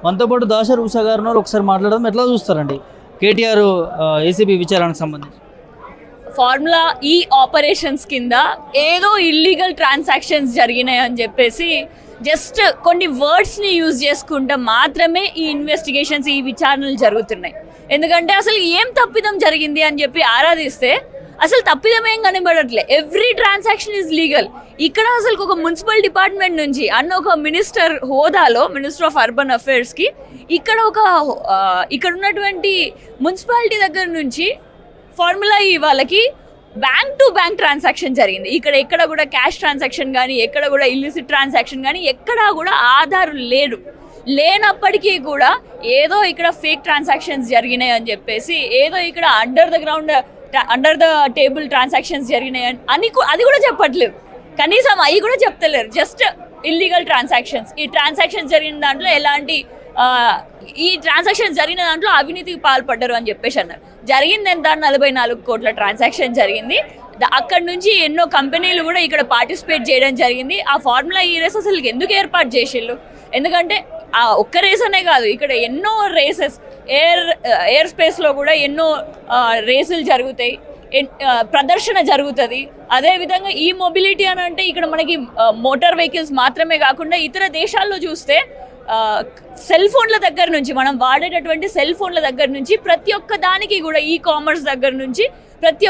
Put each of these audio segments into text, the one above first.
మనతో పాటు దాసర్ ఉషా గారు ఉన్నారు. ఒకసారి మాట్లాడదాం. ఎట్లా చూస్తారండి కేటీఆర్ ఏసీబీ విచారణకు సంబంధించి? ఫార్ములా ఈ ఆపరేషన్స్ కింద ఏదో ఇల్లీగల్ ట్రాన్సాక్షన్స్ జరిగినాయి అని చెప్పేసి జస్ట్ కొన్ని వర్డ్స్ని యూజ్ చేసుకుంటే మాత్రమే ఈ ఇన్వెస్టిగేషన్స్, ఈ విచారణలు జరుగుతున్నాయి. ఎందుకంటే అసలు ఏం తప్పిదం జరిగింది అని చెప్పి ఆరాధిస్తే అసలు తప్పిదం ఏం కనబడట్లే. Every transaction is legal. ఇక్కడ అసలు ఒక మున్సిపల్ డిపార్ట్మెంట్ నుంచి అన్న ఒక మినిస్టర్ హోదాలో, మినిస్టర్ ఆఫ్ అర్బన్ అఫైర్స్కి ఇక్కడ ఉన్నటువంటి మున్సిపాలిటీ దగ్గర నుంచి ఫార్ములా ఈ వాళ్ళకి బ్యాంక్ టు బ్యాంక్ ట్రాన్సాక్షన్ జరిగింది. ఎక్కడ కూడా క్యాష్ ట్రాన్సాక్షన్ కానీ, ఎక్కడ కూడా ఇల్లిసిట్ ట్రాన్సాక్షన్ కానీ ఎక్కడా కూడా ఆధారం లేనప్పటికీ కూడా ఏదో ఇక్కడ ఫేక్ ట్రాన్సాక్షన్స్ జరిగినాయి అని చెప్పేసి, ఏదో ఇక్కడ అండర్ ద టేబుల్ ట్రాన్సాక్షన్స్ జరిగినాయి అని అది కూడా చెప్పట్లేదు. కనీసం అవి కూడా చెప్తలేరు. Just illegal transactions. ఈ ట్రాన్సాక్షన్స్ జరిగిన దాంట్లో ఈ ట్రాన్సాక్షన్ జరిగిన దాంట్లో అవినీతికి పాల్పడ్డారు అని చెప్పేసి అన్నారు. జరిగింది ఎంత? 44 కోట్ల ట్రాన్సాక్షన్ జరిగింది. అక్కడ నుంచి ఎన్నో కంపెనీలు కూడా ఇక్కడ పార్టిసిపేట్ చేయడం జరిగింది. ఆ ఫార్ములా ఈ రేస్ అసలు ఎందుకు ఏర్పాటు చేసిళ్ళు? ఎందుకంటే ఆ ఒక్క రేస్ అనే కాదు, ఇక్కడ ఎన్నో రేసెస్ ఎయిర్ స్పేస్లో కూడా ఎన్నో రేసులు జరుగుతాయి, ప్రదర్శన జరుగుతుంది. అదేవిధంగా ఈ మొబిలిటీ అని అంటే ఇక్కడ మనకి మోటార్ వెహికల్స్ మాత్రమే కాకుండా ఇతర దేశాల్లో చూస్తే సెల్ ఫోన్ల దగ్గర నుంచి, మనం వాడేటటువంటి సెల్ ఫోన్ల దగ్గర నుంచి ప్రతి ఒక్క దానికి కూడా, ఈ కామర్స్ దగ్గర నుంచి ప్రతి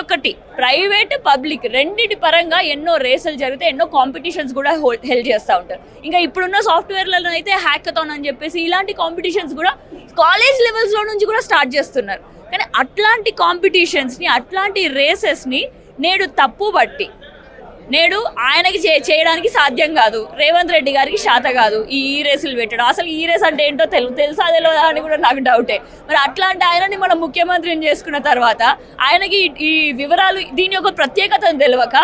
ఒక్కటి ప్రైవేట్ పబ్లిక్ రెండిటి పరంగా ఎన్నో రేసులు జరుగుతాయి, ఎన్నో కాంపిటీషన్స్ కూడా హెల్డ్ చేస్తూ ఉంటారు. ఇంకా ఇప్పుడున్న సాఫ్ట్వేర్లలో అయితే హ్యాకథాన్ అని చెప్పేసి ఇలాంటి కాంపిటీషన్స్ కూడా కాలేజ్ లెవెల్స్లో నుంచి కూడా స్టార్ట్ చేస్తున్నారు. కానీ అట్లాంటి కాంపిటీషన్స్ని, అట్లాంటి రేసెస్ని నేడు ఆయనకి చేయడానికి సాధ్యం కాదు, రేవంత్ రెడ్డి గారికి శాత కాదు ఈ రేసులు పెట్టడం. అసలు ఈ రేస్ అంటే ఏంటో తెలుసా తెలియదా అని కూడా నాకు డౌటే. మరి అట్లాంటి ఆయనని మనం ముఖ్యమంత్రిని చేసుకున్న తర్వాత ఆయనకి ఈ వివరాలు, దీని యొక్క ప్రత్యేకతను తెలియక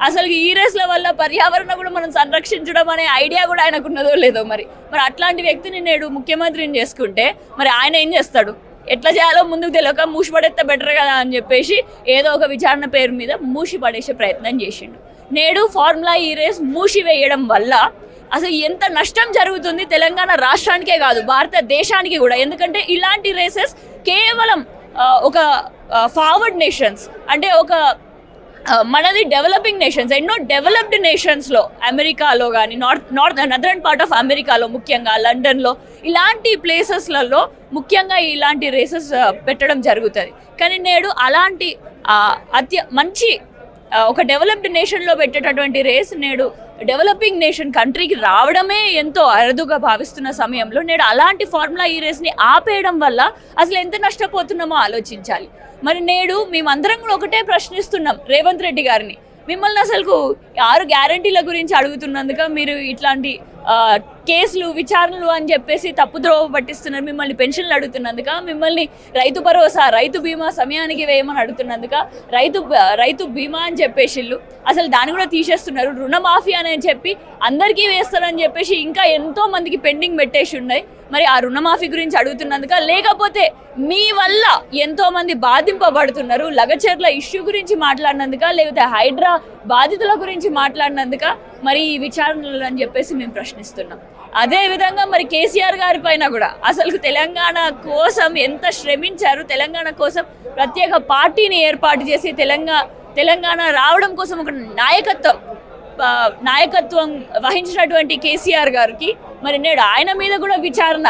అసలు ఈ రేసుల వల్ల పర్యావరణం కూడా మనం సంరక్షించడం అనే ఐడియా కూడా ఆయనకు ఉన్నదో లేదో. మరి అట్లాంటి వ్యక్తిని నేడు ముఖ్యమంత్రిని చేసుకుంటే మరి ఆయన ఏం చేస్తాడు? ఎట్లా చేయాలో ముందుకు తెలియక మూసిపడేస్తే బెటర్ కదా అని చెప్పేసి ఏదో ఒక విచారణ పేరు మీద మూసిపడేసే ప్రయత్నం చేసిండు. నేడు ఫార్ములా ఈ రేస్ మూసివేయడం వల్ల అసలు ఎంత నష్టం జరుగుతుంది తెలంగాణ రాష్ట్రానికే కాదు, భారతదేశానికి కూడా. ఎందుకంటే ఇలాంటి రేసెస్ కేవలం ఒక ఫార్వర్డ్ నేషన్స్, అంటే మనది డెవలపింగ్ నేషన్స్, ఎన్నో డెవలప్డ్ నేషన్స్లో, అమెరికాలో కానీ, నదర్న్ పార్ట్ ఆఫ్ అమెరికాలో, ముఖ్యంగా లండన్లో, ఇలాంటి ప్లేసెస్లలో ముఖ్యంగా ఇలాంటి రేసెస్ పెట్టడం జరుగుతుంది. కానీ నేడు అలాంటి మంచి ఒక డెవలప్డ్ నేషన్లో పెట్టేటటువంటి రేస్ నేడు డెవలపింగ్ నేషన్ కంట్రీకి రావడమే ఎంతో అరుదుగా భావిస్తున్న సమయంలో నేడు అలాంటి ఫార్ములా ఈ రేస్ని ఆపేయడం వల్ల అసలు ఎంత నష్టపోతున్నామో ఆలోచించాలి. మరి నేడు మేమందరం కూడా ఒకటే ప్రశ్నిస్తున్నాం రేవంత్ రెడ్డి గారిని, మిమ్మల్ని అసలు 6 గ్యారంటీల గురించి అడుగుతున్నందుక మీరు ఇట్లాంటి కేసులు, విచారణలు అని చెప్పేసి తప్పుద్రోవ పట్టిస్తున్నారు. మిమ్మల్ని పెన్షన్లు అడుగుతున్నందుక, మిమ్మల్ని రైతు భరోసా, రైతు బీమా సమయానికి వేయమని అడుగుతున్నందుక, రైతు బీమా అని చెప్పేసిళ్ళు అసలు దాన్ని కూడా తీసేస్తున్నారు. రుణమాఫీ అని చెప్పి అందరికీ వేస్తారని చెప్పేసి ఇంకా ఎంతో మందికి పెండింగ్ పెట్టేసి ఉన్నాయి. మరి ఆ రుణమాఫీ గురించి అడుగుతున్నందుక, లేకపోతే మీ వల్ల ఎంతో మంది బాధింపబడుతున్నారు, లగచర్ల ఇష్యూ గురించి మాట్లాడినందుక, లేకపోతే హైడ్రా బాధితుల గురించి మాట్లాడినందుక మరి ఈ విచారణలు అని చెప్పేసి మేము ప్రశ్నిస్తున్నాం. అదేవిధంగా మరి కేసీఆర్ గారి పైన కూడా అసలు తెలంగాణ కోసం ఎంత శ్రమించారు, తెలంగాణ కోసం ప్రత్యేక పార్టీని ఏర్పాటు చేసి తెలంగాణ రావడం కోసం ఒక నాయకత్వం వహించినటువంటి కేసీఆర్ గారికి మరి నేడు ఆయన మీద కూడా విచారణ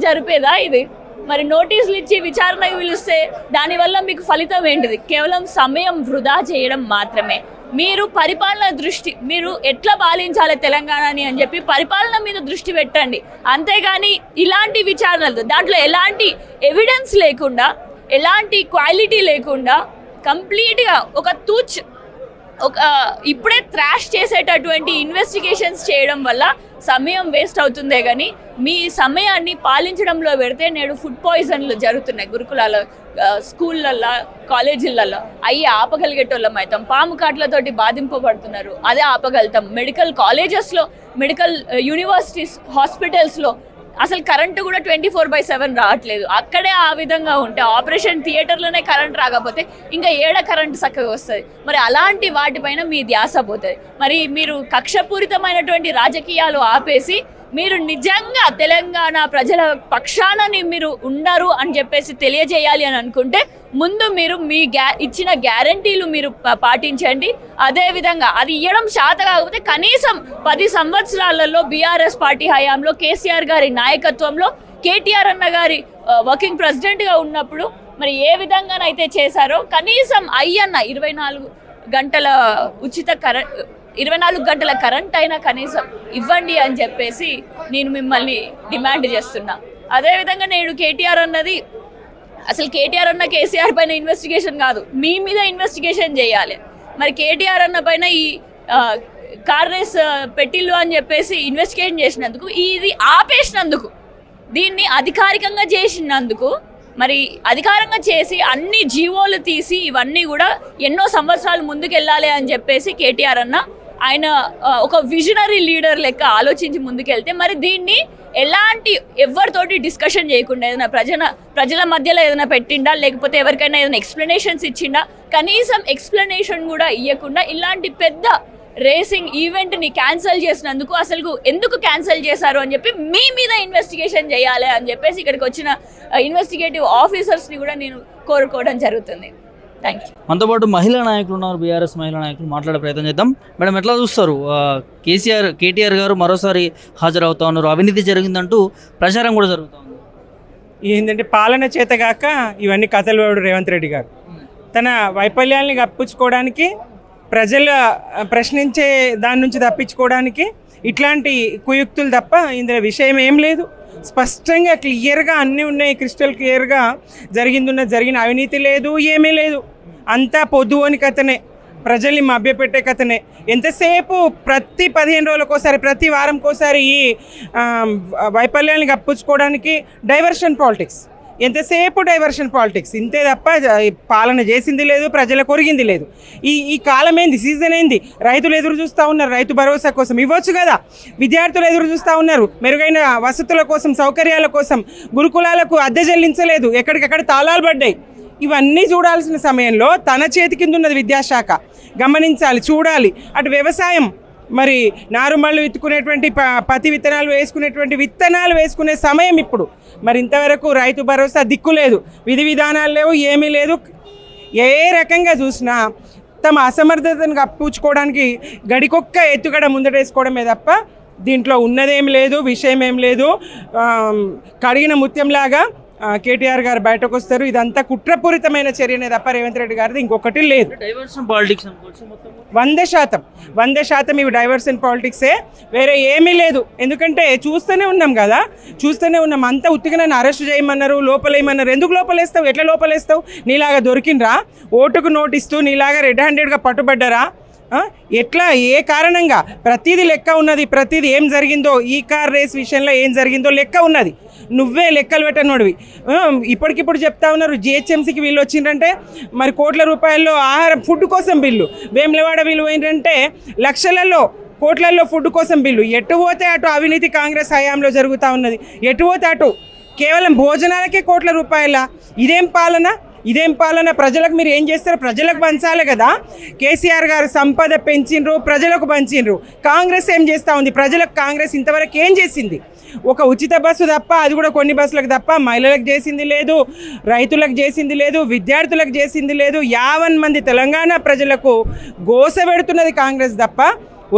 జరిపేదా ఇది? మరి నోటీసులు ఇచ్చి విచారణకు పిలిస్తే దానివల్ల మీకు ఫలితం ఏంటిది? కేవలం సమయం వృధా చేయడం మాత్రమే. మీరు మీరు ఎట్లా పాలించాలి తెలంగాణని అని చెప్పి పరిపాలన మీద దృష్టి పెట్టండి. అంతేగాని ఇలాంటి విచారణలు, దాంట్లో ఎలాంటి ఎవిడెన్స్ లేకుండా, ఎలాంటి క్వాలిటీ లేకుండా కంప్లీట్గా ఇప్పుడే థ్రాష్ చేసేటటువంటి ఇన్వెస్టిగేషన్స్ చేయడం వల్ల సమయం వేస్ట్ అవుతుందే కానీ మీ సమయాన్ని పాలించడంలో పెడితే నేడు ఫుడ్ పాయిజన్లు జరుగుతున్నాయి. గురుకులాల్లో, స్కూళ్ళల్లో, కాలేజీలలో ఆపగలిగేటోళ్ళం అవుతాం. పాము కాట్లతోటి బాధింపబడుతున్నారు, అదే ఆపగలుగుతాం. మెడికల్ కాలేజెస్లో, మెడికల్ యూనివర్సిటీస్, హాస్పిటల్స్లో అసలు కరెంటు కూడా 24/7 రావట్లేదు. అక్కడే ఆ విధంగా ఉంటే ఆపరేషన్ థియేటర్లోనే కరెంట్ రాకపోతే ఇంకా ఏడ కరెంటు చక్కగా వస్తుంది? మరి అలాంటి వాటిపైన మీ ధ్యాస పోతుంది. మరి మీరు కక్షపూరితమైనటువంటి రాజకీయాలు ఆపేసి మీరు నిజంగా తెలంగాణ ప్రజల పక్షానని మీరు ఉన్నారు అని చెప్పేసి తెలియజేయాలి అని అనుకుంటే ముందు మీరు మీ ఇచ్చిన గ్యారంటీలు మీరు పాటించండి. అదేవిధంగా అది ఇవ్వడం శాత కాకపోతే కనీసం 10 సంవత్సరాలలో బీఆర్ఎస్ పార్టీ హయాంలో కేసీఆర్ గారి నాయకత్వంలో కేటీఆర్ అన్న గారి వర్కింగ్ ప్రెసిడెంట్గా ఉన్నప్పుడు మరి ఏ విధంగానైతే చేశారో కనీసం అయ్యన్న 24 గంటల ఉచిత 24 గంటల కరెంట్ అయినా కనీసం ఇవ్వండి అని చెప్పేసి నేను మిమ్మల్ని డిమాండ్ చేస్తున్నా. అదేవిధంగా నేను కేటీఆర్ అన్నది అసలు కేటీఆర్ అన్న కేసీఆర్ పైన ఇన్వెస్టిగేషన్ కాదు, మీ మీద ఇన్వెస్టిగేషన్ చేయాలి. మరి కేటీఆర్ అన్న పైన ఈ కార్ రేస్ పెట్టిల్లు అని చెప్పేసి ఇన్వెస్టిగేషన్ చేసినందుకు, ఇది ఆపేసినందుకు, దీన్ని అధికారికంగా చేసినందుకు, మరి అధికారంగా చేసి అన్ని జీవోలు తీసి ఇవన్నీ కూడా ఎన్నో సంవత్సరాలు ముందుకెళ్ళాలి అని చెప్పేసి కేటీఆర్ అన్న ఆయన ఒక విజనరీ లీడర్ లెక్క ఆలోచించి ముందుకెళ్తే మరి దీన్ని ఎలాంటి ఎవరితోటి డిస్కషన్ చేయకుండా ఏదైనా ప్రజల మధ్యలో ఏదైనా పెట్టిండా, లేకపోతే ఎవరికైనా ఏదైనా ఎక్స్ప్లెనేషన్స్ ఇచ్చిండా, కనీసం ఎక్స్ప్లెనేషన్ కూడా ఇవ్వకుండా ఇలాంటి పెద్ద రేసింగ్ ఈవెంట్ని క్యాన్సిల్ చేసినందుకు అసలు ఎందుకు క్యాన్సిల్ చేశారు అని చెప్పి మీ మీద ఇన్వెస్టిగేషన్ చేయాలి అని చెప్పేసి ఇక్కడికి వచ్చిన ఇన్వెస్టిగేటివ్ ఆఫీసర్స్ని కూడా నేను కోరుకోవడం జరుగుతుంది. Thank you. మనతో పాటు మహిళా నాయకులు ఉన్నారు, బీఆర్ఎస్ మహిళా నాయకులు, మాట్లాడే ప్రయత్నం చేద్దాం. మేడం, ఎట్లా చూస్తారు? కేటీఆర్ గారు మరోసారి హాజరవుతా ఉన్నారు, అవినీతి జరిగిందంటూ ప్రచారం కూడా జరుగుతూ ఉంది. ఏంటంటే పాలన చేతగాక ఇవన్నీ కథలు వాడు రేవంత్ రెడ్డి గారు తన వైఫల్యాల్ని కప్పించుకోవడానికి, ప్రజల ప్రశ్నించే దాని నుంచి తప్పించుకోవడానికి ఇట్లాంటి కుయుక్తులు తప్ప ఇందులో విషయం ఏం లేదు. స్పష్టంగా క్లియర్గా అన్నీ ఉన్నాయి, క్రిస్టల్ క్లియర్గా జరిగిన అవినీతి లేదు, ఏమీ లేదు. అంతా పొద్దువని కథనే, ప్రజల్ని మభ్యపెట్టే కథనే. ఎంతసేపు ప్రతి 15 రోజులకోసారి, ప్రతి వారంకోసారి ఈ వైఫల్యాన్ని కప్పించుకోవడానికి డైవర్షన్ పాలిటిక్స్, ఎంతసేపు డైవర్షన్ పాలిటిక్స్, ఇంతే తప్ప పాలన చేసింది లేదు, ప్రజలకు ఒరిగింది లేదు. ఈ కాలం ఏంది, సీజన్ ఏంది? రైతులు ఎదురు చూస్తూ ఉన్నారు రైతు భరోసా కోసం, ఇవ్వచ్చు కదా. విద్యార్థులు ఎదురు చూస్తూ ఉన్నారు మెరుగైన వసతుల కోసం, సౌకర్యాల కోసం. గురుకులాలకు అద్దె చెల్లించలేదు, ఎక్కడికక్కడ తాళాలు పడ్డాయి. ఇవన్నీ చూడాల్సిన సమయంలో తన చేతి కింద ఉన్నది విద్యాశాఖ, గమనించాలి, చూడాలి. అటు వ్యవసాయం, మరి నారుమళ్ళు విత్తుకునేటువంటి పత్తి విత్తనాలు వేసుకునే సమయం ఇప్పుడు. మరి ఇంతవరకు రైతు భరోసా దిక్కులేదు, విధి విధానాలు లేవు, ఏమీ లేదు. ఏ రకంగా చూసినా తమ అసమర్థతను కప్పించుకోవడానికి గడికొక్క ఎత్తుగడ ముందటేసుకోవడమే తప్ప దీంట్లో ఉన్నదేం లేదు, విషయం ఏం లేదు. కడిగిన ముత్యంలాగా కేటీఆర్ గారు బయటకు వస్తారు. ఇదంతా కుట్రపూరితమైన చర్యనే తప్ప రేవంత్ రెడ్డి గారిది ఇంకొకటి లేదు. 100% ఇవి డైవర్షన్ పాలిటిక్సే, వేరే ఏమీ లేదు. ఎందుకంటే చూస్తూనే ఉన్నాం కదా, అంతా ఉత్తిగా నన్ను అరెస్ట్ చేయమన్నారు, లోపలేయమన్నారు. ఎందుకు లోపలేస్తావు? ఎట్లా లోపలేస్తావు? నీలాగా దొరికినరా? ఓటుకు నోటిస్తూ నీలాగా రెడ్ హ్యాండెడ్గా పట్టుబడ్డరా? ఎట్లా, ఏ కారణంగా? ప్రతిదీ లెక్క ఉన్నది. ప్రతిదీ ఏం జరిగిందో, ఈ కార్ రేస్ విషయంలో ఏం జరిగిందో లెక్క ఉన్నది. నువ్వే లెక్కలు పెట్టనోడివి. ఇప్పటికిప్పుడు చెప్తా ఉన్నారు జిహెచ్ఎంసీకి వీళ్ళు వచ్చిందంటే మరి కోట్ల రూపాయల్లో ఆహారం, ఫుడ్ కోసం బిల్లు. వేములవాడ వీళ్ళు ఏంటంటే లక్షలలో, కోట్లలో ఫుడ్ కోసం బిల్లు. ఎటు పోతే అటు అవినీతి కాంగ్రెస్ హయాంలో జరుగుతూ ఉన్నది. ఎటు పోతే అటు కేవలం భోజనాలకే కోట్ల రూపాయల. ఇదేం పాలన? ప్రజలకు మీరు ఏం చేస్తారు? ప్రజలకు పంచాలి కదా. కేసీఆర్ గారు సంపద పెంచిండ్రు, ప్రజలకు పంచిండ్రు. కాంగ్రెస్ ఏం చేస్తూ ఉంది? ప్రజలకు కాంగ్రెస్ ఇంతవరకు ఏం చేసింది? ఒక ఉచిత బస్సు తప్ప, అది కూడా కొన్ని బస్సులకు తప్ప. మహిళలకు చేసింది లేదు, రైతులకు చేసింది లేదు, విద్యార్థులకు చేసింది లేదు. 50 మంది తెలంగాణ ప్రజలకు గోస పెడుతున్నది కాంగ్రెస్ తప్ప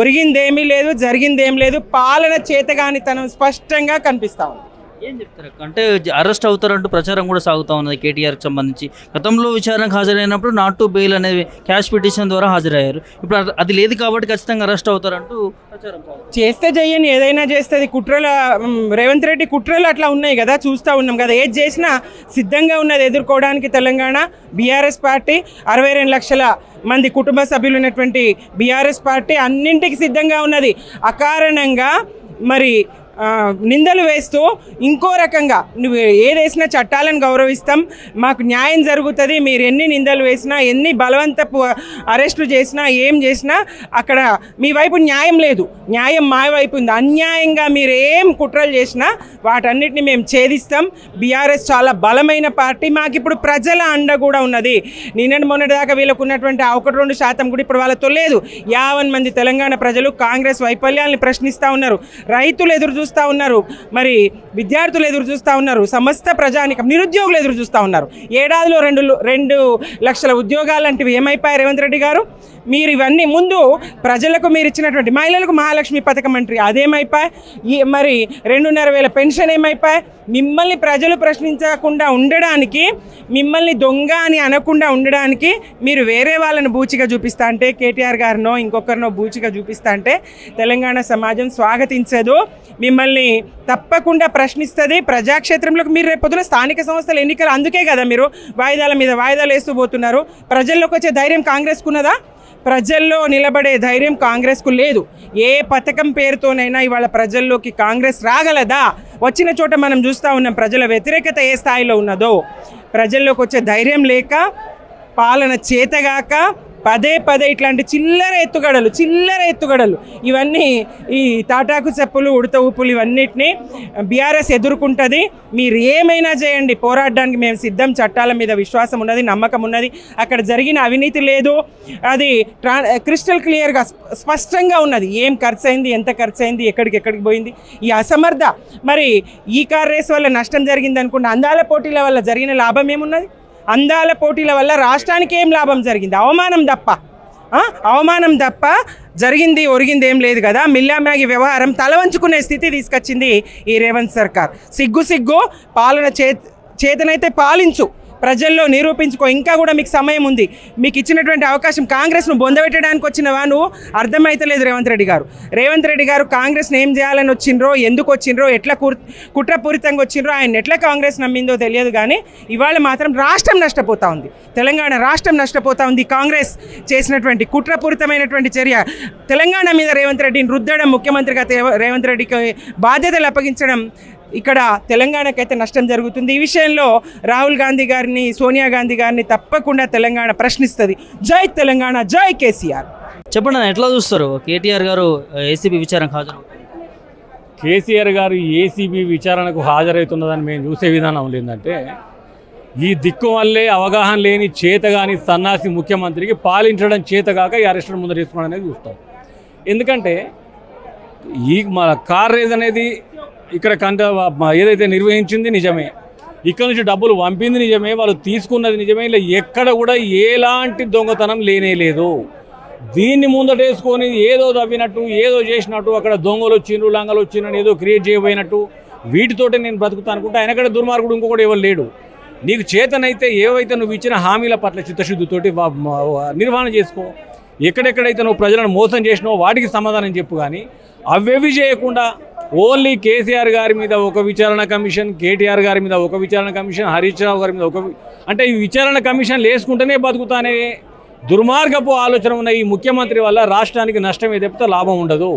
ఒరిగిందేమీ లేదు, జరిగిందేం లేదు. పాలన చేతగానితనం స్పష్టంగా కనిపిస్తూ ఉంది. ఏం చెప్తారు? అంటే అరెస్ట్ అవుతారంటూ ప్రచారం కూడా సాగుతూ ఉన్నది కేటీఆర్కి సంబంధించి. గతంలో విచారణకు హాజరైనప్పుడు నాట్ టు బెయిల్ అనేది క్యాష్ పిటిషన్ ద్వారా హాజరయ్యారు. ఇప్పుడు అది లేదు కాబట్టి ఖచ్చితంగా అరెస్ట్ అవుతారంటూ ప్రచారం చేస్తే చెయ్యని, ఏదైనా చేస్తుంది. కుట్రల రేవంత్ రెడ్డి కుట్రలు అట్లా ఉన్నాయి కదా, చూస్తూ ఉన్నాం కదా. ఏది చేసినా సిద్ధంగా ఉన్నది ఎదుర్కోవడానికి తెలంగాణ బీఆర్ఎస్ పార్టీ. 62 లక్షల మంది కుటుంబ సభ్యులు ఉన్నటువంటి బీఆర్ఎస్ పార్టీ అన్నింటికి సిద్ధంగా ఉన్నది. అకారణంగా మరి నిందలు వేస్తూ ఇంకో రకంగా నువ్వు ఏదేసినా చట్టాలను గౌరవిస్తాం, మాకు న్యాయం జరుగుతుంది, మీరు ఎన్ని నిందలు వేసినా, ఎన్ని బలవంతపు అరెస్టులు చేసినా, ఏం చేసినా అక్కడ మీ వైపు న్యాయం లేదు, న్యాయం మా వైపు ఉంది. అన్యాయంగా మీరు ఏం కుట్రలు చేసినా వాటన్నిటిని మేము ఛేదిస్తాం. బీఆర్ఎస్ చాలా బలమైన పార్టీ, మాకు ఇప్పుడు ప్రజల అండ కూడా ఉన్నది. మొన్నటి దాకా వీళ్ళకు ఉన్నటువంటి 1-2% కూడా ఇప్పుడు వాళ్ళతో లేదు. 50 మంది తెలంగాణ ప్రజలు కాంగ్రెస్ వైఫల్యాలను ప్రశ్నిస్తూ ఉన్నారు. రైతులు ఎదురు చూస్తూ ఉన్నారు, మరి విద్యార్థులు ఎదురు చూస్తూ ఉన్నారు, సమస్త ప్రజానికం, నిరుద్యోగులు ఎదురు చూస్తూ ఉన్నారు. ఏడాదిలో 2 లక్షల ఉద్యోగాలు లాంటివి ఏమైపోయాయి రేవంత్ రెడ్డి గారు? మీరు ఇవన్నీ ముందు ప్రజలకు మీరు ఇచ్చినటువంటి మహిళలకు మహాలక్ష్మి పథకం అంటే అదేమైపోయి, మరి 2,500 పెన్షన్ ఏమైపోయి? మిమ్మల్ని ప్రజలు ప్రశ్నించకుండా ఉండడానికి, మిమ్మల్ని దొంగ అని అనకుండా ఉండడానికి మీరు వేరే వాళ్ళని బూచిగా చూపిస్తా అంటే, కేటీఆర్ గారినో ఇంకొకరినో బూచిగా చూపిస్తా అంటే తెలంగాణ సమాజం స్వాగతించదు, మిమ్మల్ని తప్పకుండా ప్రశ్నిస్తుంది. ప్రజాక్షేత్రంలోకి మీరు రేపు పొద్దున స్థానిక సంస్థల ఎన్నికలు, అందుకే కదా మీరు వాయిదాల మీద వాయిదాలు వేస్తూ పోతున్నారు. ప్రజల్లోకి వచ్చే ధైర్యం కాంగ్రెస్కు ఉన్నదా? ప్రజల్లో నిలబడే ధైర్యం కాంగ్రెస్కు లేదు. ఏ పథకం పేరుతోనైనా ఇవాళ ప్రజల్లోకి కాంగ్రెస్ రాగలదా? వచ్చిన చోట మనం చూస్తూ ఉన్నాం ప్రజల వ్యతిరేకత ఏ స్థాయిలో ఉన్నదో. ప్రజల్లోకి వచ్చే ధైర్యం లేక, పాలన చేతగాక పదే ఇట్లాంటి చిల్లర ఎత్తుగడలు ఇవన్నీ ఈ తాటాకు చెప్పులు, ఉడత ఊపులు ఇవన్నిటినీ బీఆర్ఎస్ ఎదుర్కొంటుంది. మీరు ఏమైనా చేయండి, పోరాడడానికి మేము సిద్ధం. చట్టాల మీద విశ్వాసం ఉన్నది, నమ్మకం ఉన్నది. అక్కడ జరిగిన అవినీతి లేదు, అది క్రిస్టల్ క్లియర్గా స్పష్టంగా ఉన్నది. ఏం ఖర్చు అయింది, ఎంత ఖర్చు అయింది, ఎక్కడికి పోయింది. ఈ అసమర్థ మరి ఈ కార్ రేస్ వల్ల నష్టం జరిగింది అనుకుంటే, అందాల పోటీల వల్ల జరిగిన లాభం ఏమున్నది? అందాల పోటీల వల్ల రాష్ట్రానికి ఏం లాభం జరిగింది? అవమానం తప్ప జరిగింది ఒరిగింది ఏం లేదు కదా. మిల్లా మ్యాగీ వ్యవహారం తల వంచుకునే స్థితి తీసుకొచ్చింది ఈ రేవంత్ సర్కార్. సిగ్గు పాలన చేతనైతే పాలించు, ప్రజల్లో నిరూపించుకో. ఇంకా కూడా మీకు సమయం ఉంది. మీకు ఇచ్చినటువంటి అవకాశం కాంగ్రెస్ను బొందబెట్టడానికి వచ్చినవా నువ్వు? అర్థమైతలేదు రేవంత్ రెడ్డి గారు కాంగ్రెస్ని ఏం చేయాలని వచ్చిండ్రో, ఎందుకు వచ్చిండ్రో, ఎట్లా కుట్రపూరితంగా వచ్చిండ్రో, ఆయన ఎట్లా కాంగ్రెస్ నమ్మిందో తెలియదు. కానీ ఇవాళ మాత్రం రాష్ట్రం నష్టపోతూ ఉంది, తెలంగాణ రాష్ట్రం నష్టపోతూ ఉంది. కాంగ్రెస్ చేసినటువంటి కుట్రపూరితమైనటువంటి చర్య తెలంగాణ మీద రేవంత్ రెడ్డిని రుద్దడం, ముఖ్యమంత్రిగా రేవంత్ రెడ్డికి బాధ్యతలు అప్పగించడం, ఇక్కడ తెలంగాణకైతే నష్టం జరుగుతుంది. ఈ విషయంలో రాహుల్ గాంధీ గారిని, సోనియా గాంధీ గారిని తప్పకుండా తెలంగాణ ప్రశ్నిస్తుంది. జై తెలంగాణ, జై కేసీఆర్. చెప్పండి, ఎట్లా చూస్తారు కేటీఆర్ గారు ఏసీబీ విచారణకు హాజరు? కేసీఆర్ గారు ఏసీబీ విచారణకు హాజరవుతున్నదని మేము చూసే విధానం ఏంటంటే, ఈ దిక్కు వల్లే అవగాహన లేని చేతగాని సన్నాసి ముఖ్యమంత్రికి పాలించడం చేతగాక ఈ అరెస్టును ముందర తీసుకోవడం అనేది చూస్తాం. ఎందుకంటే ఈ మన కార్ రేజ్ అనేది ఇక్కడ ఏదైతే నిర్వహించింది నిజమే, ఇక్కడ నుంచి డబ్బులు పంపింది నిజమే, వాళ్ళు తీసుకున్నది నిజమే. ఇలా ఎక్కడ కూడా ఎలాంటి దొంగతనం లేనే లేదు. దీన్ని ముందటేసుకొని ఏదో తవ్వినట్టు, ఏదో చేసినట్టు, అక్కడ దొంగలు వచ్చిండ్రు, లంగలు వచ్చిండ్రు ఏదో క్రియేట్ చేయబోయినట్టు, వీటితోటే నేను బ్రతుకుతా అనుకుంటే ఆయనక్కడ దుర్మార్గుడు ఇంకొకటి ఎవరు లేడు. నీకు చేతనైతే ఏవైతే నువ్వు ఇచ్చిన హామీల పట్ల చిత్తశుద్ధితోటి నిర్వహణ చేసుకో. ఎక్కడెక్కడైతే నువ్వు ప్రజలను మోసం చేసినావో వాటికి సమాధానం చెప్పు. కానీ అవేవి చేయకుండా ఓన్లీ కేసీఆర్ గారి మీద ఒక విచారణ కమిషన్, కేటీఆర్ గారి మీద ఒక విచారణ కమిషన్, హరీష్ రావు గారి మీద అంటే ఈ విచారణ కమిషన్లు వేసుకుంటేనే బతుకుతానే దుర్మార్గపు ఆలోచన ఉన్న ఈ ముఖ్యమంత్రి వల్ల రాష్ట్రానికి నష్టమే తప్పితే లాభం ఉండదు.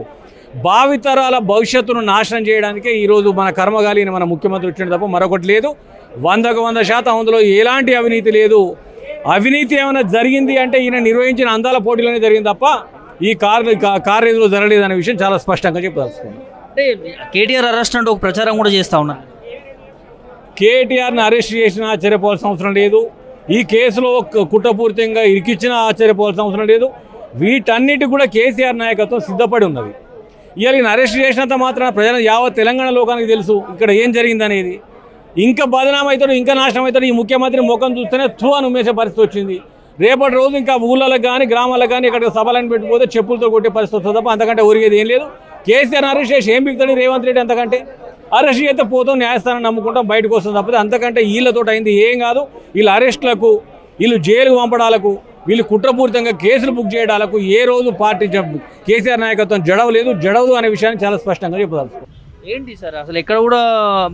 భావితరాల భవిష్యత్తును నాశనం చేయడానికే ఈరోజు మన కర్మగాలిని మన ముఖ్యమంత్రి వచ్చిన తప్ప మరొకటి లేదు. 100% అందులో ఎలాంటి అవినీతి లేదు. అవినీతి ఏమైనా జరిగింది అంటే ఈయన నిర్వహించిన అందాల పోటీలోనే జరిగింది తప్ప ఈ కార్ రేసులో జరగలేదనే విషయం చాలా స్పష్టంగా చెప్పదలుచుకున్నాను. అంటే కేటీఆర్ అరెస్ట్ అంటే ఒక ప్రచారం కూడా చేస్తూ ఉన్నారు. కేటీఆర్ని అరెస్ట్ చేసినా ఆశ్చర్యపోవాల్సిన అవసరం లేదు. ఈ కేసులో కుట్రపూరితంగా ఇరికిచ్చినా ఆశ్చర్యపోవాల్సిన అవసరం లేదు. వీటన్నిటి కూడా కేసీఆర్ నాయకత్వం సిద్ధపడి ఉన్నది. ఇవాళ ఈయన అరెస్ట్ చేసినంత మాత్రం ప్రజల యావత్ తెలంగాణ లోకానికి తెలుసు ఇక్కడ ఏం జరిగిందనేది. ఇంకా బదనాం అవుతాడు, ఇంకా నాశనం అవుతాడు. ఈ ముఖ్యమంత్రి ముఖం చూస్తేనే అని ఉమ్మేసే పరిస్థితి వచ్చింది. రేపటి రోజు ఇంకా ఊళ్ళలకు కానీ గ్రామాలకు కానీ ఇక్కడ సభలను పెట్టిపోతే చెప్పులతో కొట్టే పరిస్థితి వస్తుంది తప్ప అంతకంటే ఒరిగేది ఏం లేదు. కేసీఆర్ అరెస్ట్ చేసి ఏం బిగుతాడు రేవంత్ రెడ్డి? అంతకంటే అరెస్ట్ చేస్తే పోతాం, న్యాయస్థానం నమ్ముకుంటాం, బయటకు వస్తుంది తప్పదు. అంతకంటే వీళ్ళతో అయింది ఏం కాదు. వీళ్ళ అరెస్టులకు, వీళ్ళు జైలుకు పంపడాలకు, వీళ్ళు కుట్రపూరితంగా కేసులు బుక్ చేయడాలకు ఏ రోజు పార్టీ కేసీఆర్ నాయకత్వం జడవదు అనే విషయాన్ని చాలా స్పష్టంగా చెప్పదలుచుకోవాలి. ఏంటి సార్ అసలు ఎక్కడ కూడా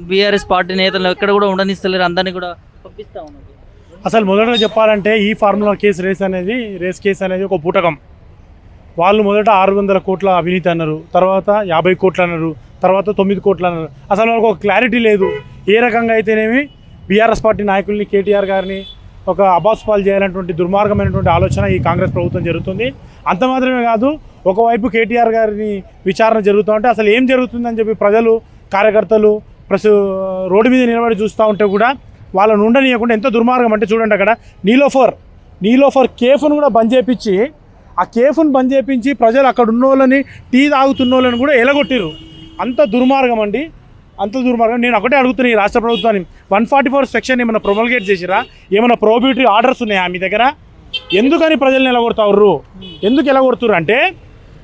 బీఆర్ఎస్ పార్టీ నేతలు ఎక్కడ కూడా ఉండనిస్తలేరు, అందరినీ కూడా పంపిస్తూ ఉన్నారు. అసలు మొదట చెప్పాలంటే ఈ ఫార్ములా రేస్ కేసు అనేది ఒక పుటకం. వాళ్ళు మొదట 600 కోట్ల అవినీతి అన్నారు, తర్వాత 50 కోట్లు అన్నారు, తర్వాత 9 కోట్లు అన్నారు. అసలు వాళ్ళకి ఒక క్లారిటీ లేదు. ఏ రకంగా అయితేనేమి బీఆర్ఎస్ పార్టీ నాయకుల్ని, కేటీఆర్ గారిని ఒక అబాస్పాలు చేయాలన్నటువంటి దుర్మార్గమైనటువంటి ఆలోచన ఈ కాంగ్రెస్ ప్రభుత్వం జరుగుతుంది. అంత మాత్రమే కాదు, ఒకవైపు కేటీఆర్ గారిని విచారణ జరుగుతూ ఉంటే అసలు ఏం జరుగుతుందని చెప్పి ప్రజలు, కార్యకర్తలు రోడ్డు మీద నిలబడి చూస్తూ ఉంటే కూడా వాళ్ళని ఉండనీయకుండా ఎంత దుర్మార్గం అంటే చూడండి, అక్కడ నీలోఫర్ కేఫ్ను కూడా బంద్ చేయించి, ఆ కేఫ్ను బంద్ చేయించి ప్రజలు అక్కడ ఉన్న వాళ్ళని, టీ తాగుతున్న వాళ్ళని కూడా ఎలగొట్టిరు. అంత దుర్మార్గం అండి, అంత దుర్మార్గం. నేను ఒకటే అడుగుతున్నాను ఈ రాష్ట్ర ప్రభుత్వాన్ని, 144 సెక్షన్ ఏమైనా ప్రొమల్గేట్ చేసిరా? ఏమైనా ప్రోబిటరీ ఆర్డర్స్ ఉన్నాయా మీ దగ్గర? ఎందుకని ప్రజల్ని ఎలగొడతారు? ఎందుకు ఎలగొడుతున్నారు అంటే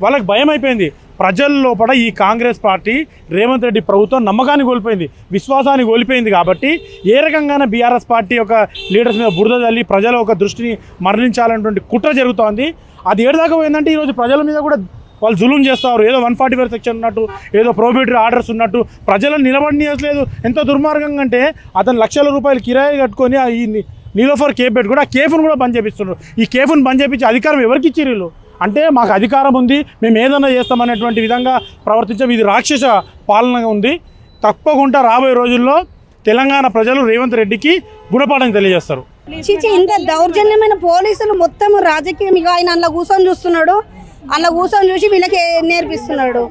వాళ్ళకి భయం అయిపోయింది. ప్రజల లోపల ఈ కాంగ్రెస్ పార్టీ, రేవంత్ రెడ్డి ప్రభుత్వం నమ్మకాన్ని కోల్పోయింది, విశ్వాసాన్ని కోల్పోయింది. కాబట్టి ఏ రకంగానే బీఆర్ఎస్ పార్టీ యొక్క లీడర్స్ మీద బురద చల్లి ప్రజల ఒక దృష్టిని మరలించాలనేటువంటి కుట్ర జరుగుతోంది. అది ఏడాదాకా పోయిందంటే ఈరోజు ప్రజల మీద కూడా వాళ్ళు జులుం చేస్తారు. ఏదో 144 సెక్షన్ ఉన్నట్టు, ఏదో ప్రోబిటరీ ఆర్డర్స్ ఉన్నట్టు ప్రజలను నిలబడియట్లేదు. ఎంత దుర్మార్గంగా అంటే అతను లక్షల రూపాయలు కిరాయి కట్టుకొని ఈ నీలోఫర్ కేఫ్ పెట్టుకుని ఆ కేఫ్ను కూడా బంద్ చేపిస్తున్నారు. ఈ కేఫ్ను బంద్ చేపించి అధికారం ఎవరికి ఇచ్చారు వీళ్ళు? అంటే మాకు అధికారం ఉంది, మేము ఏదైనా చేస్తామనేటువంటి విధంగా ప్రవర్తించాం. ఇది రాక్షస పాలనగా ఉంది. తప్పకుండా రాబోయే రోజుల్లో తెలంగాణ ప్రజలు రేవంత్ రెడ్డికి గుణపాఠం తెలియజేస్తారు. ఇంత దౌర్జన్యమైన పోలీసులు మొత్తం రాజకీయం, ఇక ఆయన అందులో కూర్చొని చూస్తున్నాడు, అందులో కూర్చొని చూసి వీళ్ళకి నేర్పిస్తున్నాడు.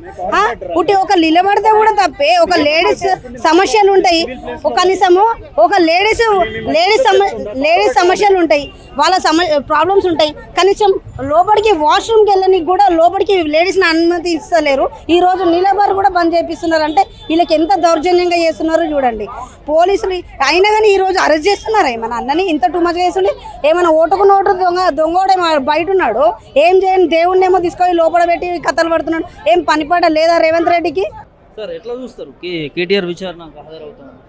పుట్టి ఒక నిలబడితే కూడా తప్పే. ఒక లేడీస్ సమస్యలు ఉంటాయి, కనీసము ఒక లేడీస్ సమస్యలు ఉంటాయి, వాళ్ళ ప్రాబ్లమ్స్ ఉంటాయి. కనీసం లోపలికి వాష్రూమ్కి వెళ్ళడానికి కూడా లోపలికి లేడీస్ని అనుమతి ఇస్తలేరు. ఈరోజు నిలబడి కూడా బంద్ చేపిస్తున్నారు. అంటే వీళ్ళకి ఎంత దౌర్జన్యంగా చేస్తున్నారో చూడండి పోలీసులు. అయినా కానీ ఈరోజు అరెస్ట్ చేస్తున్నారు ఏమన్నా అన్నని ఇంత టూ మచ్ చేస్తుండే. ఏమైనా ఓటుకు నోటు దొంగోడే బయట ఉన్నాడు, ఏం చేయండి దేవుణ్ణేమో తీసుకొని లోపల పెట్టి కథలు పడుతున్నాడు. ఏం పనిపాట లేదా రేవంత్ రెడ్డికి? సార్ ఎట్లా చూస్తారు కేటీఆర్ విచారణ హాజరవుతున్నారు?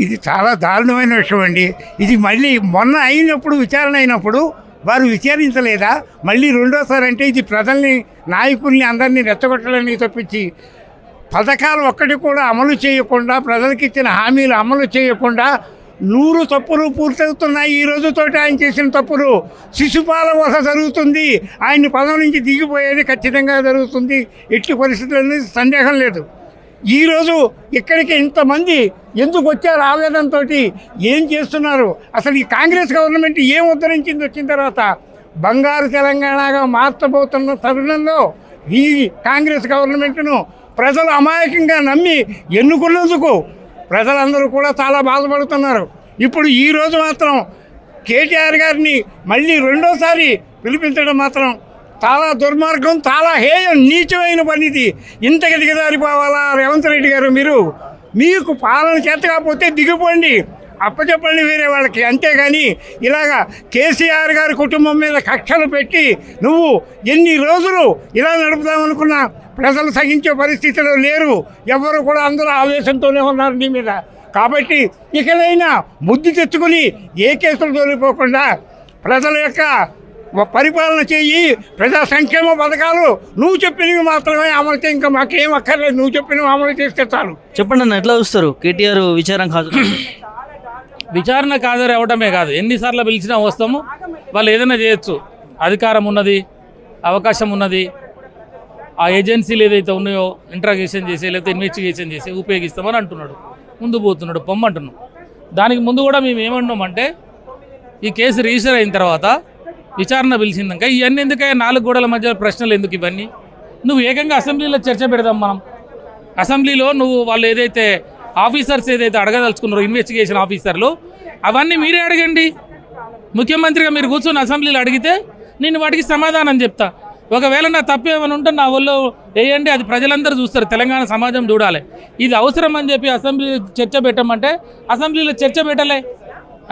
ఇది చాలా దారుణమైన విషయం అండి. ఇది మళ్ళీ మొన్న అయినప్పుడు విచారణ అయినప్పుడు వారు విచారించలేదా? మళ్ళీ రెండోసారి అంటే ఇది ప్రజల్ని, నాయకుల్ని అందరినీ రెచ్చగొట్టడానికి తప్పించి పథకాలు ఒక్కటి కూడా అమలు చేయకుండా, ప్రజలకు ఇచ్చిన హామీలు అమలు చేయకుండా 100 తప్పులు పూర్తవుతున్నాయి. ఈ రోజుతోటి ఆయన చేసిన తప్పులు. శిశుపాల వస జరుగుతుంది, ఆయన్ని పదవి నుంచి దిగిపోయేది ఖచ్చితంగా జరుగుతుంది. ఎట్టి పరిస్థితుల్లో సందేహం లేదు. ఈరోజు ఇక్కడికి ఇంతమంది ఎందుకు వచ్చారు? ఆవేదనతో ఏం చేస్తున్నారు? అసలు ఈ కాంగ్రెస్ గవర్నమెంట్ ఏం ఉద్ధరించింది వచ్చిన తర్వాత? బంగారు తెలంగాణగా మార్చబోతున్న తరుణంలో ఈ కాంగ్రెస్ గవర్నమెంట్ను ప్రజలు అమాయకంగా నమ్మి ఎన్నుకున్నందుకు ప్రజలందరూ కూడా చాలా బాధపడుతున్నారు. ఇప్పుడు ఈరోజు మాత్రం కేటీఆర్ గారిని మళ్ళీ రెండోసారి పిలిపించడం మాత్రం చాలా దుర్మార్గం, చాలా హేయం, నీచమైన పనిది. ఇంతకి దిగజారిపోవాలా రేవంత్ రెడ్డి గారు? మీకు పాలన చేత కాకపోతే దిగిపోండి, అప్పచెప్పండి వేరే వాళ్ళకి. అంతేగాని ఇలాగా కేసీఆర్ గారి కుటుంబం మీద కక్షలు పెట్టి నువ్వు ఎన్ని రోజులు ఇలా నడుపుదామనుకున్నా ప్రజలు సహించే పరిస్థితిలో లేరు. ఎవరు కూడా అందరూ ఆవేశంతోనే ఉన్నారు నీ మీద. కాబట్టి ఇకనైనా బుద్ధి తెచ్చుకుని ఏ కేసులు తోలిపోకుండా ప్రజల యొక్క పరిపాలన చేయి. ప్రజా సంక్షేమ పథకాలు నువ్వు చెప్పినవి మాత్రమే అమలు చేయి, ఇంకా మాకేం అక్కర్లేదు. నువ్వు చెప్పినవి అమలు చేస్తే చాలు. చెప్పండి అన్న, ఎట్లా చూస్తారు కేటీఆర్ విచారణకు హాజరు? విచారణకు హాజరు అవ్వడమే కాదు, ఎన్నిసార్లు పిలిచినా వస్తాము. వాళ్ళు ఏదైనా చేయొచ్చు, అధికారం ఉన్నది, అవకాశం ఉన్నది. ఆ ఏజెన్సీలు ఏదైతే ఉన్నాయో ఇంట్రాగేషన్ చేసి లేకపోతే ఇన్వెస్టిగేషన్ చేసి ఉపయోగిస్తామని అంటున్నాడు. ముందు పోతున్నాడు, పొమ్మంటున్నాం. దానికి ముందు కూడా మేము ఏమంటున్నామంటే ఈ కేసు రిజిస్టర్ అయిన తర్వాత విచారణ పిలిచిందాక ఇవన్నీ ఎందుకయ్యా 4 గోడల మధ్య ప్రశ్నలు ఎందుకు? ఇవన్నీ నువ్వు ఏకంగా అసెంబ్లీలో చర్చ పెడదాం. మనం అసెంబ్లీలో నువ్వు వాళ్ళు ఏదైతే ఆఫీసర్స్ ఏదైతే అడగదలుచుకున్నారో ఇన్వెస్టిగేషన్ ఆఫీసర్లు, అవన్నీ మీరే అడగండి. ముఖ్యమంత్రిగా మీరు కూర్చొని అసెంబ్లీలో అడిగితే నేను వాటికి సమాధానం చెప్తా. ఒకవేళ నా తప్పు ఏమైనా ఉంటే నా ఒళ్ళు వేయండి, అది ప్రజలందరూ చూస్తారు, తెలంగాణ సమాజం చూడాలి. ఇది అవసరం అని చెప్పి అసెంబ్లీ చర్చ పెట్టమంటే అసెంబ్లీలో చర్చ పెట్టలే.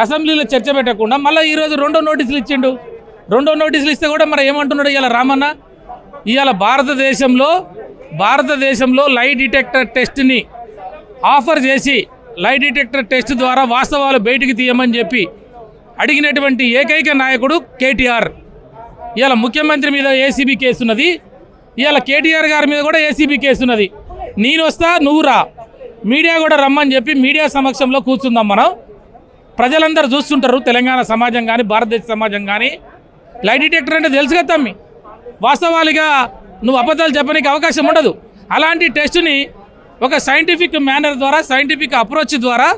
అసెంబ్లీలో చర్చ పెట్టకుండా మళ్ళీ ఈరోజు 2వ నోటీసులు ఇచ్చిండు. 2వ నోటీసులు ఇస్తే కూడా మరి ఏమంటున్నాడు ఇవాళ రామన్న? ఇవాళ భారతదేశంలో లై డిటెక్టర్ టెస్ట్ని ఆఫర్ చేసి లై డిటెక్టర్ టెస్ట్ ద్వారా వాస్తవాలు బయటికి తీయమని చెప్పి అడిగినటువంటి ఏకైక నాయకుడు కేటీఆర్. ఇవాళ ముఖ్యమంత్రి మీద ఏసీబీ కేసు ఉన్నది, ఇవాళ కేటీఆర్ గారి మీద కూడా ఏసీబీ కేసు ఉన్నది. నేను వస్తా, నువ్వు రా, మీడియా కూడా రమ్మని చెప్పి మీడియా సమక్షంలో కూర్చుందాం. మనం ప్రజలందరూ చూస్తుంటారు, తెలంగాణ సమాజం కానీ భారతదేశ సమాజం కానీ. లై డిటెక్టర్ అంటే తెలుసు కదా తమ్మి, వాస్తవాలుగా నువ్వు అబద్ధాలు చెప్పడానికి అవకాశం ఉండదు. అలాంటి టెస్టుని ఒక సైంటిఫిక్ మేనర్ ద్వారా, సైంటిఫిక్ అప్రోచ్ ద్వారా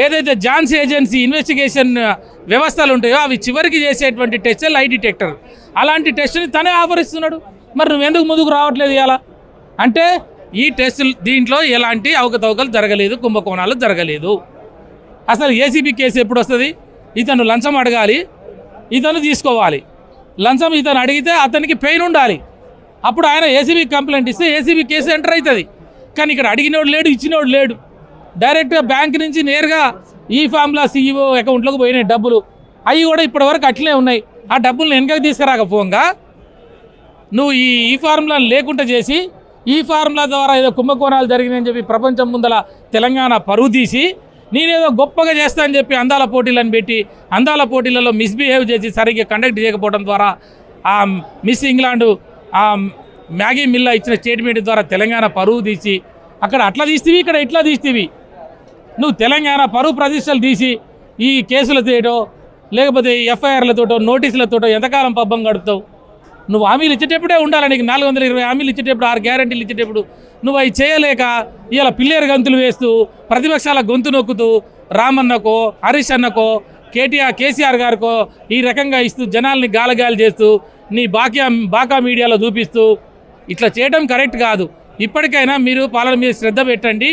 ఏదైతే జాన్స్ ఏజెన్సీ ఇన్వెస్టిగేషన్ వ్యవస్థలు ఉంటాయో అవి చివరికి చేసేటువంటి టెస్ట్ లై డిటెక్టర్. అలాంటి టెస్ట్ని తనే ఆఫర్ ఇస్తున్నాడు. మరి నువ్వెందుకు ముందుకు రావట్లేదు ఇలా? అంటే ఈ టెస్టులు దీంట్లో ఎలాంటి అవకతవకలు జరగలేదు, కుంభకోణాలు జరగలేదు. అసలు ఏసీబీ కేసు ఎప్పుడు వస్తుంది? ఇతను లంచం అడగాలి, ఇతను తీసుకోవాలి. లంచం ఇతను అడిగితే అతనికి పెయిన్ ఉండాలి. అప్పుడు ఆయన ఏసీబీ కంప్లైంట్ ఇస్తే ఏసీబీ కేసు ఎంటర్ అవుతుంది. కానీ ఇక్కడ అడిగినోడు లేడు, ఇచ్చినోడు లేడు. డైరెక్ట్గా బ్యాంక్ నుంచి నేరుగా ఈ ఫామ్లా CEO అకౌంట్లోకి పోయినాయి డబ్బులు. అవి కూడా ఇప్పటివరకు అట్లే ఉన్నాయి. ఆ డబ్బులను వెనకకి తీసుకురాకపోగా నువ్వు ఈ ఫార్ములా లేకుండా చేసి ఈ ఫార్ములా ద్వారా ఏదో కుంభకోణాలు జరిగినాయని చెప్పి ప్రపంచం ముందల తెలంగాణ పరువు తీసి నేనేదో గొప్పగా చేస్తా అని చెప్పి అందాల పోటీలను పెట్టి అందాల పోటీలలో మిస్బిహేవ్ చేసి సరిగ్గా కండక్ట్ చేయకపోవడం ద్వారా ఆ మిస్ ఇంగ్లాండ్ ఆ మ్యాగీ మిల్లా ఇచ్చిన స్టేట్మెంట్ ద్వారా తెలంగాణ పరువు తీసి అక్కడ అట్లా తీస్తేవి, ఇక్కడ ఇట్లా తీస్తేవి. నువ్వు తెలంగాణ పరువు ప్రతిష్టలు తీసి ఈ కేసులతోటో లేకపోతే FIRలతోటో నోటీసులతోటో ఎంతకాలం పబ్బం గడుపుతావు? నువ్వు హామీలు ఇచ్చేటప్పుడే ఉండాలి. నీకు 420 హామీలు ఇచ్చేటప్పుడు 6 గ్యారెంటీలు ఇచ్చేటప్పుడు నువ్వు అవి చేయలేక ఇలా పిల్లేరు గంతులు వేస్తూ ప్రతిపక్షాల గొంతు నొక్కుతూ రామన్నకో హరీష్ అన్నకో కేసీఆర్ గారికో ఈ రకంగా ఇస్తూ జనాల్ని గాలగాలి చేస్తూ నీ బాకా మీడియాలో చూపిస్తూ ఇట్లా చేయడం కరెక్ట్ కాదు. ఇప్పటికైనా మీరు పాలన మీద శ్రద్ధ పెట్టండి.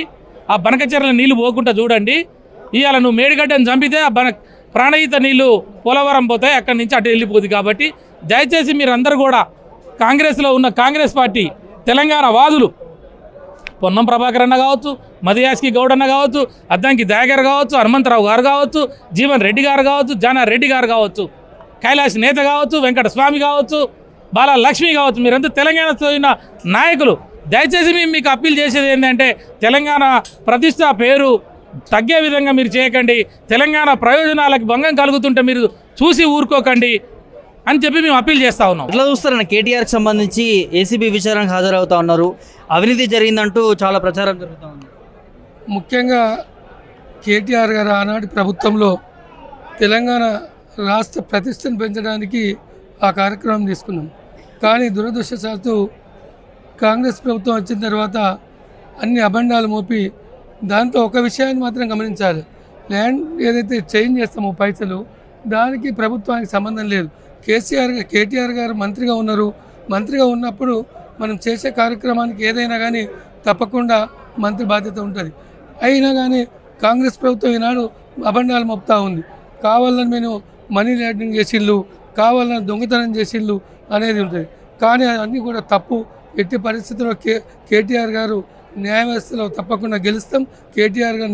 ఆ బనకచెర్ల నీళ్లు పోకుండా చూడండి. ఇవాళ నువ్వు మేడిగడ్డను చంపితే ఆ ప్రాణహిత నీళ్లు పోలవరం పోతాయి, అక్కడి నుంచి అటు వెళ్ళిపోతుంది. కాబట్టి దయచేసి మీరందరూ కూడా కాంగ్రెస్లో ఉన్న కాంగ్రెస్ పార్టీ తెలంగాణ వాదులు పొన్నం ప్రభాకర్ అన్న కావచ్చు, మధుయాస్కి గౌడ్ అన్న కావచ్చు, అద్దంకి దయాకర్ కావచ్చు, హనుమంతరావు గారు కావచ్చు, జీవన్ రెడ్డి గారు కావచ్చు, జానారెడ్డి గారు కావచ్చు, కైలాష్ నేత కావచ్చు, వెంకట స్వామి కావచ్చు, బాలా లక్ష్మి కావచ్చు, మీరంతా తెలంగాణతో ఉన్న నాయకులు. దయచేసి మేము మీకు అప్పీల్ చేసేది ఏంటంటే తెలంగాణ ప్రతిష్ట పేరు తగ్గే విధంగా మీరు చేయకండి. తెలంగాణ ప్రయోజనాలకు భంగం కలుగుతుంటే మీరు చూసి ఊరుకోకండి అని చెప్పి మేము అప్పీల్ చేస్తూ ఉన్నాం. ఎట్లా చూస్తారన్న కేటీఆర్కి సంబంధించి ఏసీబీ విచారణకు హాజరవుతా ఉన్నారు, అవినీతి జరిగిందంటూ చాలా ప్రచారం జరుగుతూ ఉంది. ముఖ్యంగా కేటీఆర్ గారు ఆనాటి ప్రభుత్వంలో తెలంగాణ రాష్ట్ర ప్రతిష్టను పెంచడానికి ఆ కార్యక్రమం తీసుకున్నాం. కానీ దురదృష్టవశాత్తు కాంగ్రెస్ ప్రభుత్వం వచ్చిన తర్వాత అన్ని అబండాలు మోపి దాంతో ఒక విషయాన్ని మాత్రం గమనించాలి. ల్యాండ్ ఏదైతే చేంజ్ చేస్తామో పైసలు దానికి ప్రభుత్వానికి సంబంధం లేదు. కేటీఆర్ గారు మంత్రిగా ఉన్నారు. మంత్రిగా ఉన్నప్పుడు మనం చేసే కార్యక్రమానికి ఏదైనా కానీ తప్పకుండా మంత్రి బాధ్యత ఉంటుంది. అయినా కానీ కాంగ్రెస్ ప్రభుత్వం ఈనాడు అబండాలు మోపుతూ ఉంది. కావాలని మేము మనీ లాండరింగ్ చేసిళ్ళు, కావాలని దొంగతనం చేసిళ్ళు అనేది ఉంటుంది. కానీ అన్నీ కూడా తప్పు. ఎట్టి పరిస్థితుల్లో కేటీఆర్ గారు న్యాయ వ్యవస్థలో తప్పకుండా గెలుస్తాం. కేటీఆర్ గారు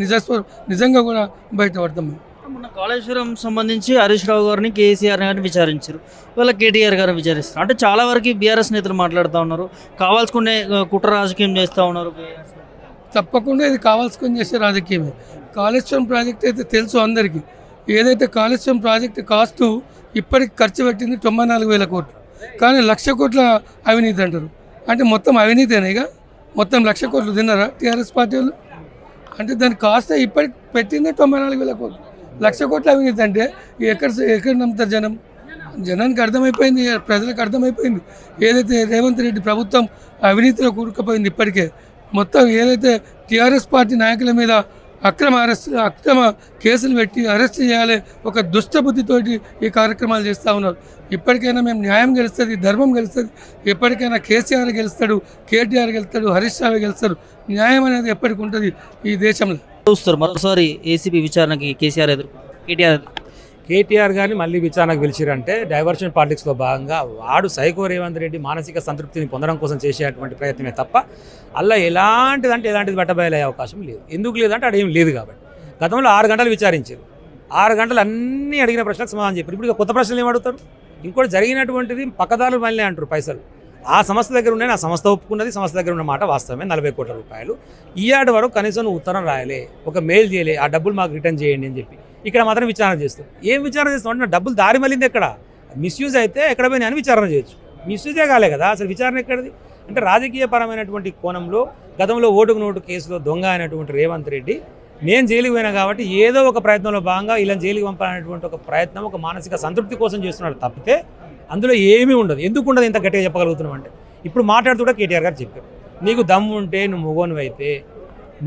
నిజంగా కూడా బయటపడతాం. మొన్న కాళేశ్వరం సంబంధించి హరీష్ రావు గారిని కేసీఆర్ గారిని విచారించారు, ఇవాళ కేటీఆర్ గారిని విచారిస్తారు. అంటే చాలా వరకు బీఆర్ఎస్ నేతలు మాట్లాడుతూ ఉన్నారు, కావాల్సుకునే కుట్ర రాజకీయం చేస్తూ ఉన్నారు. తప్పకుండా ఇది కావాల్సుకొని చేసే రాజకీయమే. కాళేశ్వరం ప్రాజెక్ట్ అయితే తెలుసు అందరికీ. ఏదైతే కాళేశ్వరం ప్రాజెక్టు కాస్ట్ ఇప్పటికి ఖర్చు పెట్టింది 94,000 కోట్లు. కానీ 1,00,000 కోట్ల అవినీతి అంటారు. అంటే మొత్తం అవినీతేనే ఇక మొత్తం 1,00,000 కోట్లు తిన్నారా టీఆర్ఎస్ పార్టీ వాళ్ళు? అంటే దాని కాస్ట్ ఇప్పటికి పెట్టిందే 94,000 కోట్లు. 1,00,000 కోట్ల అవినీతి అంటే ఎక్కడ నమ్ముతారు జనం? జనానికి అర్థమైపోయింది, ప్రజలకు అర్థమైపోయింది. ఏదైతే రేవంత్ రెడ్డి ప్రభుత్వం అవినీతిలో కూరుకుపోయింది. ఇప్పటికే మొత్తం ఏదైతే టీఆర్ఎస్ పార్టీ నాయకుల మీద అక్రమ కేసులు పెట్టి అరెస్ట్ చేయాలి ఒక దుష్టబుద్ధితోటి ఈ కార్యక్రమాలు చేస్తూ ఉన్నారు. ఇప్పటికైనా మేము న్యాయం గెలుస్తుంది, ధర్మం గెలుస్తుంది. ఎప్పటికైనా కేసీఆర్ గెలుస్తాడు, కేటీఆర్ గెలుస్తాడు, హరీష్ రావు గెలుస్తాడు. న్యాయం అనేది ఎప్పటికి ఉంటుంది ఈ దేశంలో. చూస్తారు మరోసారి ఏసీబీ విచారణకి కేటీఆర్ గారిని మళ్ళీ విచారణకు పిలిచిరంటే డైవర్షన్ పాలిటిక్స్లో భాగంగా వాడు సైకో రేవంత్ రెడ్డి మానసిక సంతృప్తిని పొందడం కోసం చేసేటువంటి ప్రయత్నమే తప్ప అలా ఎలాంటిది బట్టబయలయ్యే అవకాశం లేదు. ఎందుకు లేదంటే అదేం లేదు. కాబట్టి గతంలో 6 గంటలు విచారించారు. 6 గంటలు అన్నీ అడిగిన ప్రశ్నలకు సమాధానం చెప్పారు. ఇప్పుడు కొత్త ప్రశ్నలు ఏం అడుగుతారు? ఇంకోటి జరిగినటువంటిది పక్కదారులు మళ్ళీ అంటారు పైసలు. ఆ సంస్థ దగ్గర ఉన్నాయి, ఆ సంస్థ ఒప్పుకున్నది, సంస్థ దగ్గర ఉన్న మాట వాస్తవమే 40 కోట్ల రూపాయలు. ఈయాటి వరకు కనీసం నువ్వు ఉత్తరం రాయలే, ఒక మెయిల్ చేయలే, ఆ డబ్బులు మాకు రిటర్న్ చేయండి అని చెప్పి ఇక్కడ మాత్రం విచారణ చేస్తాం. ఏం విచారణ చేస్తాం అంటే డబ్బులు దారి మళ్ళీ ఎక్కడ మిస్యూజ్ అయితే ఎక్కడ పోయినా అని విచారణ చేయొచ్చు. మిస్యూజే కాలే కదా, అసలు విచారణ ఎక్కడిది? అంటే రాజకీయపరమైనటువంటి కోణంలో గతంలో ఓటుకు నోటు కేసులో దొంగ అయినటువంటి రేవంత్ రెడ్డి నేను జైలుకి పోయినా కాబట్టి ఏదో ఒక ప్రయత్నంలో భాగంగా ఇలా జైలుకి పంపాలనేటువంటి ఒక ప్రయత్నం, ఒక మానసిక సంతృప్తి కోసం చేస్తున్నాడు తప్పితే అందులో ఏమీ ఉండదు. ఎందుకు ఉండదు ఇంత గట్టిగా చెప్పగలుగుతున్నాం అంటే ఇప్పుడు మాట్లాడుతూ కూడా కేటీఆర్ గారు చెప్పారు, నీకు దమ్ము ఉంటే నువ్వు మొగోనివి అయితే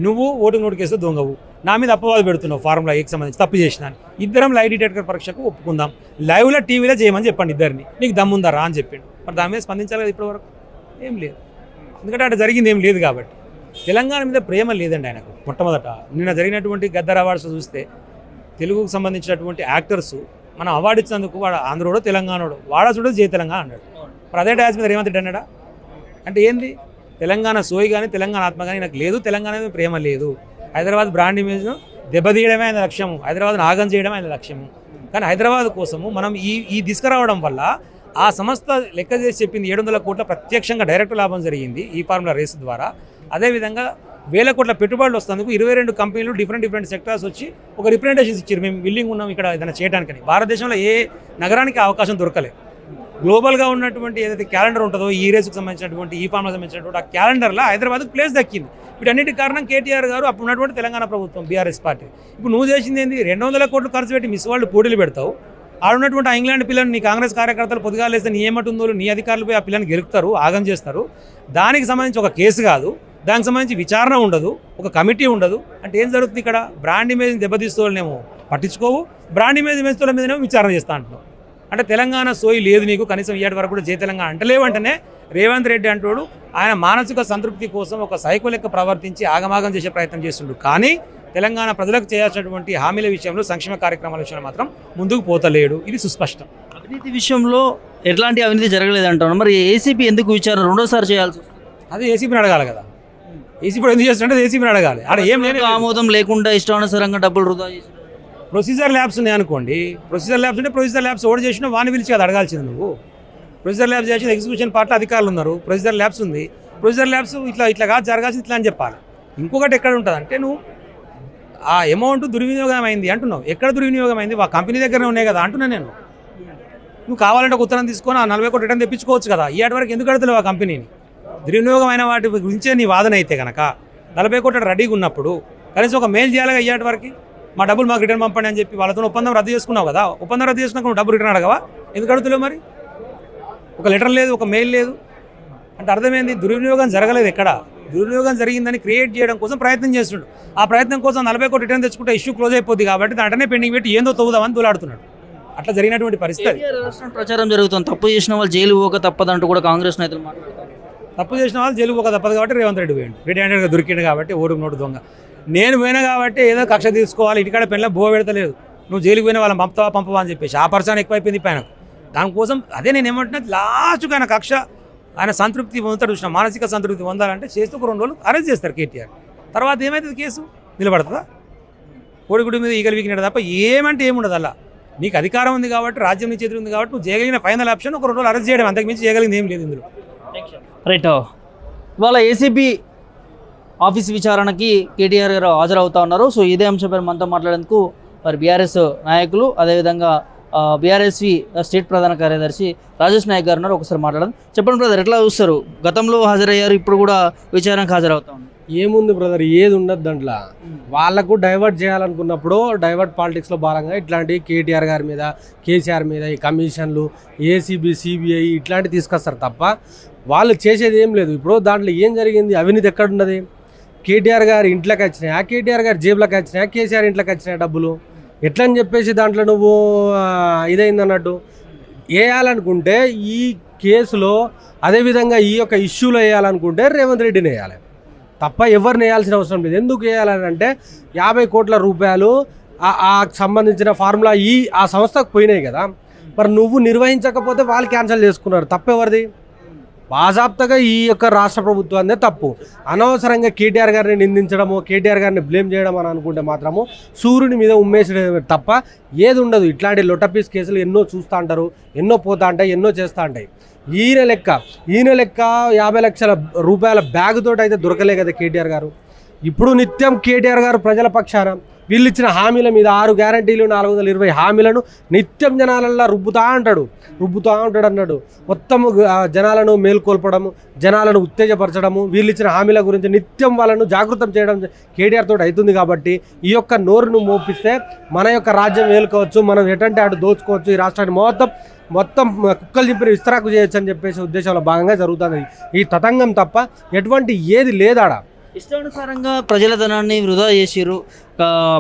నువ్వు ఓటుకు నోటు కేసులో దొంగవు, నా మీద అపవాదు పెడుతున్నావు ఫార్ములా ఏకి సంబంధించి తప్పు చేసినాను, ఇద్దరం లై డిటెక్టర్ పరీక్షకు ఒప్పుకుందాం, లైవ్లో టీవీలో చేయమని చెప్పండి ఇద్దరిని, నీకు దమ్ముందా రా అని చెప్పిండు. మరి దాని మీద స్పందించాలి కదా ఇప్పటివరకు? ఏం లేదు. ఎందుకంటే అక్కడ జరిగింది ఏం లేదు కాబట్టి. తెలంగాణ మీద ప్రేమ లేదండి ఆయనకు. మొట్టమొదట నిన్న జరిగినటువంటి గద్దర్ అవార్డ్స్ చూస్తే తెలుగుకు సంబంధించినటువంటి యాక్టర్స్ మనం అవార్డు ఇచ్చినందుకు వాడు ఆంధ్రోడో తెలంగాణోడో వాడా చూడదు జై తెలంగాణ అన్నాడు. మరి అదే డాన్స్ మీద రేవంత్ రెడ్డి అన్నాడా? అంటే ఏంది? తెలంగాణ సోయి కానీ తెలంగాణ ఆత్మ కానీ నాకు లేదు, తెలంగాణ మీద ప్రేమ లేదు. హైదరాబాద్ బ్రాండ్ ఇమేజ్ను దెబ్బతీయడమే ఆయన లక్ష్యము, హైదరాబాద్ను ఆగం చేయడమే ఆయన లక్ష్యము. కానీ హైదరాబాద్ కోసము మనం ఈ తీసుకురావడం వల్ల ఆ సంస్థ లెక్క చేసి చెప్పింది 700 కోట్ల ప్రత్యక్షంగా డైరెక్ట్ లాభం జరిగింది ఈ ఫార్ములా రేసు ద్వారా. అదేవిధంగా 1000 కోట్ల పెట్టుబడులు వస్తేందుకు 22 కంపెనీలు డిఫరెంట్ సెక్టార్స్ వచ్చి ఒక రిప్రజెంటేషన్స్ ఇచ్చారు, మేము విల్లింగ్ ఉన్నాం ఇక్కడ ఏదైనా చేయడానికని. భారతదేశంలో ఏ నగరానికి అవకాశం దొరకలేదు. గ్లోబల్గా ఉన్నటువంటి ఏదైతే క్యాలెండర్ ఉంటుందో ఈ రేసుకు సంబంధించినటువంటి ఈ ఫార్ములకు సంబంధించినటువంటి ఆ క్యాలెండర్లో హైదరాబాద్కు ప్లేస్ దక్కింది. వీటన్నిటి కారణం కేటీఆర్ గారు, అప్పుడు ఉన్నటువంటి తెలంగాణ ప్రభుత్వం బీఆర్ఎస్ పార్టీ. ఇప్పుడు నువ్వు చేసింది ఏంది? 200 కోట్లు ఖర్చు పెట్టి మిస్ వరల్డ్ పోటీలు పెడతావు. ఆడున్నటువంటి ఆ ఇంగ్లాండ్ పిల్లలు నీ కాంగ్రెస్ కార్యకర్తలు పొద్దుగాలు వేస్తే నీ ఏమంటుందో నీ అధికారులపై ఆ పిల్లని గెలుపుతారు, ఆగం చేస్తారు. దానికి సంబంధించి ఒక కేసు కాదు, దానికి సంబంధించి విచారణ ఉండదు, ఒక కమిటీ ఉండదు. అంటే ఏం జరుగుతుంది ఇక్కడ? బ్రాండ్ ఇమేజ్ని దెబ్బతీస్తోళ్ళనేమో పట్టించుకోవు, బ్రాండ్ ఇమేజ్ వేస్తోళ్ళ మీదనేమో విచారణ చేస్తా అంటున్నావు. అంటే తెలంగాణ సోయి లేదు నీకు, కనీసం ఇయ్యాటి వరకు కూడా జై తెలంగాణ అంటలేవంటేనే రేవంత్ రెడ్డి అంటాడు ఆయన మానసిక సంతృప్తి కోసం ఒక సైకో లెక్క ప్రవర్తించి ఆగమాగం చేసే ప్రయత్నం చేస్తుండు. కానీ తెలంగాణ ప్రజలకు చేయాల్సినటువంటి హామీల విషయంలో, సంక్షేమ కార్యక్రమాల విషయంలో మాత్రం ముందుకు పోతలేడు. ఇది సుస్పష్టం. అవినీతి విషయంలో ఎట్లాంటి అవినీతి జరగలేదంటాను. మరి ఏసీపీ ఎందుకు విచారణ రెండోసారి చేయాల్సి? అదే ఏసీపీని అడగాలి కదా. ఏసీపీ ఎందుకు చేస్తుంటే ఏసీపీని అడగాలి. అక్కడ ఏం లేదు, ఆమోదం లేకుండా ఇష్టానుసారంగా డబ్బులు వృధా చేసి. ప్రొసీజర్ ల్యాబ్స్ ఉన్నాయి అనుకోండి, ప్రొసీజర్ ల్యాబ్స్ ఉంటే ప్రొసీజర్ ల్యాబ్స్ ఓడి చేసినా వాడిని పిలిచి అది అడగాల్సింది నువ్వు. ప్రొసీజర్ ల్యాబ్స్ చేసిన ఎగ్జిక్యూషన్ పార్టీలో అధికారులు ఉన్నారు, ప్రొసీజర్ ల్యాబ్స్ ఉంది, ప్రొసీజర్ ల్యాబ్స్ ఇట్లా కాదు జరగాల్సింది ఇట్లా అని చెప్పాలి. ఇంకొకటి ఎక్కడ ఉంటుంది అంటే నువ్వు ఆ అమౌంట్ దుర్వినియోగం అయింది అంటున్నావు. ఎక్కడ దుర్వినియోగం అయింది? ఆ కంపెనీ దగ్గరనే ఉన్నాయి కదా అంటున్నా నేను. నువ్వు కావాలంటే ఒక ఉత్తరం తీసుకొని ఆ 40 కోట్లు రిటర్న్ తెప్పించుకోవచ్చు కదా. ఈ ఆటి వరకు ఎందుకు అడుగుతావు ఆ కంపెనీని? దుర్వినియోగమైన వాటి గురించే నీ వాదన అయితే కనుక 40 కోట్లు రెడీగా ఉన్నప్పుడు కనీసం ఒక మెయిల్ చేయాలిగా ఇయ్యాటి వరకు మా డబ్బులు మాకు రిటర్న్ పంపండి అని చెప్పి వాళ్ళతో ఒప్పందం రద్దు చేసుకున్నావు కదా. ఒప్పందం రద్దు చేసుకున్నాక నువ్వు డబ్బు రిటర్న్ అడగవా? ఎందుకు అడుగుతున్నావు మరి? ఒక లెటర్ లేదు, ఒక మెయిల్ లేదు అంటే అర్థమైంది దుర్వినియోగం జరగలేదు. ఎక్కడ దుర్వినియోగం జరిగిందని క్రియేట్ చేయడం కోసం ప్రయత్నం చేస్తున్నాడు. ఆ ప్రయత్నం కోసం 40 కోట్లు రిటర్న్ తెచ్చుకుంటే ఇష్యూ క్లోజ్ అయిపోద్ది కాబట్టి దాంట్లోనే పెండింగ్ పెట్టి ఏందో తవ్వుదామని దూలాడుతున్నాడు. అట్లా జరిగినటువంటి పరిస్థితి. ప్రచారం జరుగుతుంది, తప్పు చేసిన వాళ్ళు జైలు పోక తప్పదంటూ కూడా కాంగ్రెస్ నేతలు మాట్లాడుతారు. తప్పు చేసిన వాళ్ళు జైలు పోక తప్పదు కాబట్టి రేవంత్ రెడ్డి పోయాడు, రెడ్డి హ్యాండెడ్గా దొరికిండు కాబట్టి ఓటు నోటు దొంగ. నేను పోయినా కాబట్టి ఏదో కక్ష తీసుకోవాలి, ఇంటికాడ పెళ్ళ బో పెడతలేదు, నువ్వు జైలుకి పోయినా వాళ్ళని పంపవా అని చెప్పేసి ఆ పర్సన్ ఎక్కువైపోయింది పైన. దానికోసం అదే నేను ఏమంటున్నా, లాస్ట్గా ఆయన కక్ష ఆయన సంతృప్తి పొందుతాడు. చూసిన మానసిక సంతృప్తి పొందాలంటే చేస్తూ ఒక 2 రోజులు అరెస్ట్ చేస్తారు కేటీఆర్. తర్వాత ఏమవుతుంది? కేసు నిలబడుతుందా? కోడిగుడి మీద ఈగలు వీకినాడు తప్ప ఏమంటే ఏముండదు. అలా నీకు అధికారం ఉంది కాబట్టి, రాజ్యం నీ చేతులు ఉంది కాబట్టి నువ్వు చేయగలిగిన ఫైనల్ ఆప్షన్ ఒక 2 రోజులు అరెస్ట్ చేయడం, అంతకుమించి చేయగలిగింది ఏం లేదు ఇందులో. రైట్. ఇవాళ ఏసీబీ ఆఫీస్ విచారణకి కేటీఆర్ గారు హాజరవుతా ఉన్నారు. సో ఇదే అంశంపై మనతో మాట్లాడేందుకు మరి బీఆర్ఎస్ నాయకులు, అదేవిధంగా బీఆర్ఎస్వి స్టేట్ ప్రధాన కార్యదర్శి రాజేష్ నాయక్ గారు ఉన్నారు. ఒకసారి మాట్లాడదాం. చెప్పండి బ్రదర్, ఎట్లా చూస్తారు? గతంలో హాజరయ్యారు, ఇప్పుడు కూడా విచారణకు హాజరవుతా ఉన్నారు. ఏముంది బ్రదర్, ఏది ఉండదు దాంట్లో. వాళ్ళకు డైవర్ట్ చేయాలనుకున్నప్పుడు డైవర్ట్ పాలిటిక్స్లో భాగంగా ఇట్లాంటి కేటీఆర్ గారి మీద, కేసీఆర్ మీద ఈ కమిషన్లు, ఏసీబీ, సిబిఐ ఇట్లాంటివి తీసుకొస్తారు తప్ప వాళ్ళు చేసేది ఏం లేదు. ఇప్పుడు దాంట్లో ఏం జరిగింది? అవినీతి ఎక్కడున్నది? కేటీఆర్ గారి ఇంట్లోకి వచ్చినాయా, కేటీఆర్ గారి జేబులోకి వచ్చినాయా, కేసీఆర్ ఇంట్లోకి వచ్చినాయా డబ్బులు? ఎట్లని చెప్పేసి దాంట్లో నువ్వు ఇదైంది అన్నట్టు వేయాలనుకుంటే ఈ కేసులో, అదేవిధంగా ఈ యొక్క ఇష్యూలో వేయాలనుకుంటే రేవంత్ రెడ్డిని వేయాలి తప్ప ఎవరిని వేయాల్సిన అవసరం లేదు. ఎందుకు వేయాలని అంటే 50 కోట్ల రూపాయలు ఆ సంబంధించిన ఫార్ములా ఆ సంస్థకు పోయినాయి కదా. మరి నువ్వు నిర్వహించకపోతే వాళ్ళు క్యాన్సిల్ చేసుకున్నారు. తప్పెవరిది? బాజాప్తగా ఈ యొక్క రాష్ట్ర ప్రభుత్వాన్ని తప్పు. అనవసరంగా కేటీఆర్ గారిని నిందించడము, కేటీఆర్ గారిని బ్లేమ్ చేయడం అని అనుకుంటే మాత్రము సూర్యుని మీద ఉమ్మేసడం తప్ప ఏది ఉండదు. ఇట్లాంటి లొటపీస్ కేసులు ఎన్నో చూస్తూ ఉంటారు, ఎన్నో పోతా ఉంటాయి, ఎన్నో చేస్తూ ఉంటాయి. ఈయన లెక్క 50 లక్షల రూపాయల బ్యాగుతోటి అయితే దొరకలే కదా కేటీఆర్ గారు. ఇప్పుడు నిత్యం కేటీఆర్ గారు ప్రజల పక్షాన వీళ్ళు ఇచ్చిన హామీల మీద 6 గ్యారంటీలు, 420 హామీలను నిత్యం జనాలల్లో రుబ్బుతూ ఉంటాడు అన్నాడు. మొత్తం జనాలను మేల్కొల్పడము, జనాలను ఉత్తేజపరచడము, వీళ్ళు ఇచ్చిన హామీల గురించి నిత్యం వాళ్ళను జాగృతం చేయడం కేటీఆర్ తోటి అవుతుంది. కాబట్టి ఈ యొక్క నోరును మోపిస్తే మన యొక్క రాజ్యం మేలుకోవచ్చు, మనం ఎటంటే అటు దోచుకోవచ్చు, ఈ రాష్ట్రాన్ని మొత్తం కుక్కలు చింపిన విస్తరాకు చేయొచ్చు అని చెప్పేసి ఉద్దేశంలో భాగంగా జరుగుతుంది ఈ తతంగం తప్ప ఎటువంటి ఏది లేదాడ. ఇష్టానుసారంగా ప్రజల ధనాన్ని వృధా చేసిరు.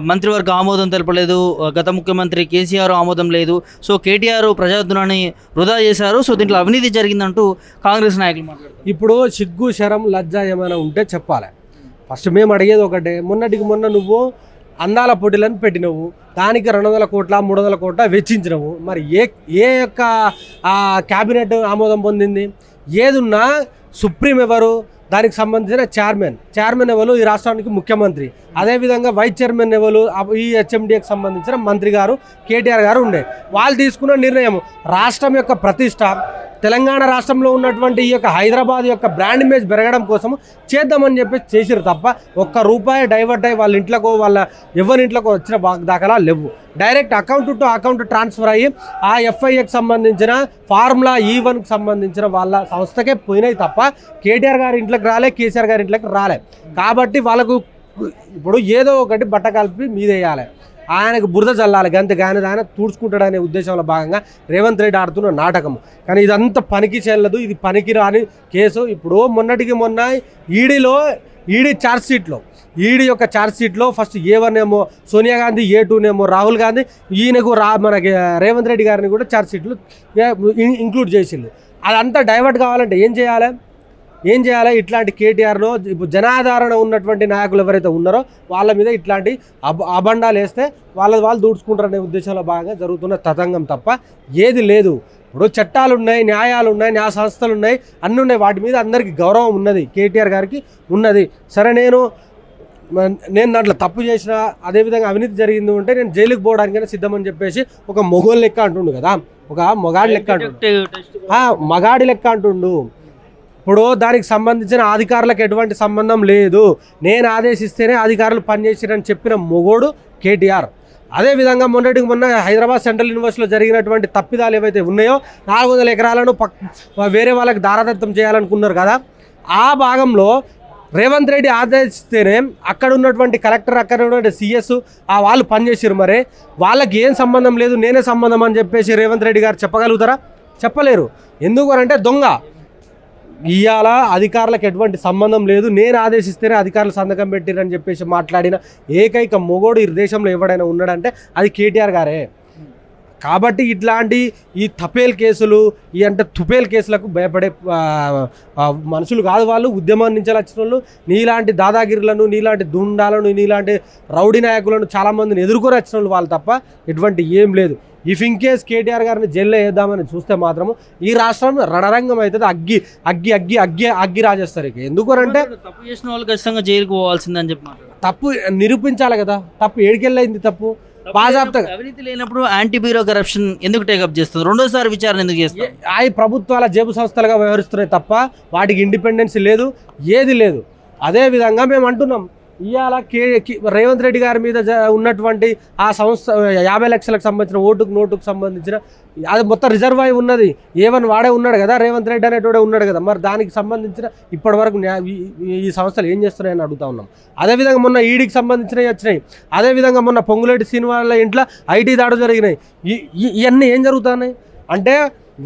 మంత్రివర్గ ఆమోదం తెలపలేదు, గత ముఖ్యమంత్రి కేసీఆర్ ఆమోదం లేదు. సో కేటీఆర్ ప్రజాధనాన్ని వృధా చేశారు. సో దీంట్లో అవినీతి జరిగిందంటూ కాంగ్రెస్ నాయకులు మాట్లాడుతారు. ఇప్పుడు సిగ్గు, శరం, లజ్జ ఏమైనా ఉంటే చెప్పాలి. ఫస్ట్ మేము అడిగేది ఒకటే, మొన్న నువ్వు అందాల పోటీలను పెట్టినవు, దానికి 200 కోట్ల 300 కోట్ల వెచ్చించినవు. మరి ఏ యొక్క క్యాబినెట్ ఆమోదం పొందింది? ఏదున్నా సుప్రీం ఎవరు? దానికి సంబంధించిన చైర్మన్ ఎవరు ఈ రాష్ట్రానికి ముఖ్యమంత్రి, అదేవిధంగా వైస్ చైర్మన్ ఎవరు ఈ హెచ్ఎండిఏకి సంబంధించిన మంత్రి గారు కేటీఆర్ గారు ఉండే. వాళ్ళు తీసుకున్న నిర్ణయం రాష్ట్రం యొక్క ప్రతిష్ట, తెలంగాణ రాష్ట్రంలో ఉన్నటువంటి ఈ యొక్క హైదరాబాద్ యొక్క బ్రాండ్ ఇమేజ్ పెరగడం కోసం చేద్దామని చెప్పి చేసిరు తప్ప ₹1 డైవర్ట్ అయ్యి వాళ్ళ ఇంట్లోకో వాళ్ళ ఎవరి ఇంట్లోకో వచ్చిన దాఖలా లేవు. Direct account to account transfer అయ్యి ఆ ఎఫ్ఐఏకి సంబంధించిన ఫార్ములా E1కి సంబంధించిన వాళ్ళ సంస్థకే పోయినాయి తప్ప కేటీఆర్ గారి ఇంట్లోకి రాలే, కేసీఆర్ గారి ఇంట్లోకి రాలే. కాబట్టి వాళ్ళకు ఇప్పుడు ఏదో ఒకటి బట్ట కలిపి మీదేయాలి, ఆయనకు బురద చల్లాలి, గంతే కానీ ఆయన తూడ్చుకుంటాడనే ఉద్దేశంలో భాగంగా రేవంత్ రెడ్డి ఆడుతున్న నాటకం. కానీ ఇదంతా పనికి చెల్లదు, ఇది పనికి రాని కేసు. ఇప్పుడు మొన్నటికి మొన్న ఈడీ ఛార్జ్షీట్లో ఈడీ యొక్క ఛార్జ్షీట్లో ఫస్ట్ A1 ఏమో సోనియా గాంధీ, A2 ఏమో రాహుల్ గాంధీ, ఈయనకు మనకి రేవంత్ రెడ్డి గారిని కూడా ఛార్జ్షీట్లు ఇంక్లూడ్ చేసిండు. అదంతా డైవర్ట్ కావాలంటే ఏం చేయాలి? ఇట్లాంటి కేటీఆర్లో ఇప్పుడు జనాధారణ ఉన్నటువంటి నాయకులు ఎవరైతే ఉన్నారో వాళ్ళ మీద ఇట్లాంటి అబండాలు వేస్తే వాళ్ళు దూడ్చుకుంటారనే ఉద్దేశంలో భాగంగా జరుగుతున్న తతంగం తప్ప ఏది లేదు. ఇప్పుడు చట్టాలు ఉన్నాయి, న్యాయాలు ఉన్నాయి, న్యాయ సంస్థలు ఉన్నాయి, అన్నీ ఉన్నాయి. వాటి మీద అందరికీ గౌరవం ఉన్నది, కేటీఆర్ గారికి ఉన్నది. సరే, నేను దాంట్లో తప్పు చేసిన, అదేవిధంగా అవినీతి జరిగింది ఉంటే నేను జైలుకి పోవడానికైనా సిద్ధమని చెప్పేసి ఒక మొగోళ్ళు లెక్క అంటుండు కదా, ఒక మగాడి లెక్క అంటుండు. ఇప్పుడు దానికి సంబంధించిన అధికారులకు ఎటువంటి సంబంధం లేదు, నేను ఆదేశిస్తేనే అధికారులు పనిచేసారని చెప్పిన మొగోడు కేటీఆర్. అదేవిధంగా మొన్న హైదరాబాద్ సెంట్రల్ యూనివర్సిటీలో జరిగినటువంటి తప్పిదాలు ఏవైతే ఉన్నాయో 400 ఎకరాలను వేరే వాళ్ళకి దారాదత్తం చేయాలనుకున్నారు కదా, ఆ భాగంలో రేవంత్ రెడ్డి ఆదేశిస్తేనే అక్కడ ఉన్నటువంటి కలెక్టర్, అక్కడ ఉన్నటువంటి CS వాళ్ళు పనిచేసారు. మరి వాళ్ళకి ఏం సంబంధం లేదు, నేనే సంబంధం అని చెప్పేసి రేవంత్ రెడ్డి గారు చెప్పగలుగుతారా? చెప్పలేరు. ఎందుకనంటే దొంగ. ఇవాళ అధికారులకు ఎటువంటి సంబంధం లేదు, నేను ఆదేశిస్తేనే అధికారులు సంతకం పెట్టిరని చెప్పేసి మాట్లాడిన ఏకైక మొగోడు ఈ దేశంలో ఎవడైనా ఉన్నాడంటే అది కేటీఆర్ గారే. కాబట్టి ఇట్లాంటి ఈ తపేల్ కేసులు, ఈ అంటే తుపేల్ కేసులకు భయపడే మనుషులు కాదు వాళ్ళు. ఉద్యమం నుంచి వచ్చిన వాళ్ళు నీలాంటి దాదాగిరులను, నీలాంటి దుండాలను, నీలాంటి రౌడీ నాయకులను చాలామందిని ఎదుర్కొని వచ్చిన వాళ్ళు తప్ప ఎటువంటి ఏం లేదు. ఇఫ్ ఇన్ కేస్ కేటీఆర్ గారిని జైల్లో వేద్దామని చూస్తే మాత్రము ఈ రాష్ట్రం రణరంగం అవుతుంది. అగ్గి అగ్గి అగ్గి అగ్గి అగ్గి రాజేస్తారు. ఇక ఎందుకనంటే తప్పు చేసిన వాళ్ళు ఖచ్చితంగా జైలుకు పోవాల్సిందని చెప్పి తప్పు నిరూపించాలి కదా. తప్పు ఏడికెళ్ళైంది తప్పు బాజాప్తగా. అవినీతి లేనప్పుడు యాంటీ బ్యూరో కరప్షన్ ఎందుకు టేకప్ చేస్తుంది? రెండోసారి విచారణ ఎందుకు చేస్తుంది? ఆ ప్రభుత్వాల జేబు సంస్థలుగా వ్యవహరిస్తున్నాయి తప్ప వాటికి ఇండిపెండెన్స్ లేదు, ఏది లేదు. అదేవిధంగా మేము అంటున్నాం, ఇవాళ రేవంత్ రెడ్డి గారి మీద ఉన్నటువంటి ఆ సంస్థ 50 లక్షలకు సంబంధించిన నోటుకు సంబంధించిన అది మొత్తం రిజర్వ్ అయి ఉన్నది. A1 వాడే ఉన్నాడు కదా, రేవంత్ రెడ్డి అనేటోడే ఉన్నాడు కదా. మరి దానికి సంబంధించిన ఇప్పటి వరకు ఈ సంస్థలు ఏం చేస్తున్నాయని అడుగుతా ఉన్నాం. అదేవిధంగా మొన్న ఈడీకి సంబంధించినవి వచ్చినాయి. అదేవిధంగా మొన్న పొంగులేటి శ్రీనివాసుల ఇంట్లో IT దాడులు జరిగినాయి. ఇవన్నీ ఏం జరుగుతున్నాయి అంటే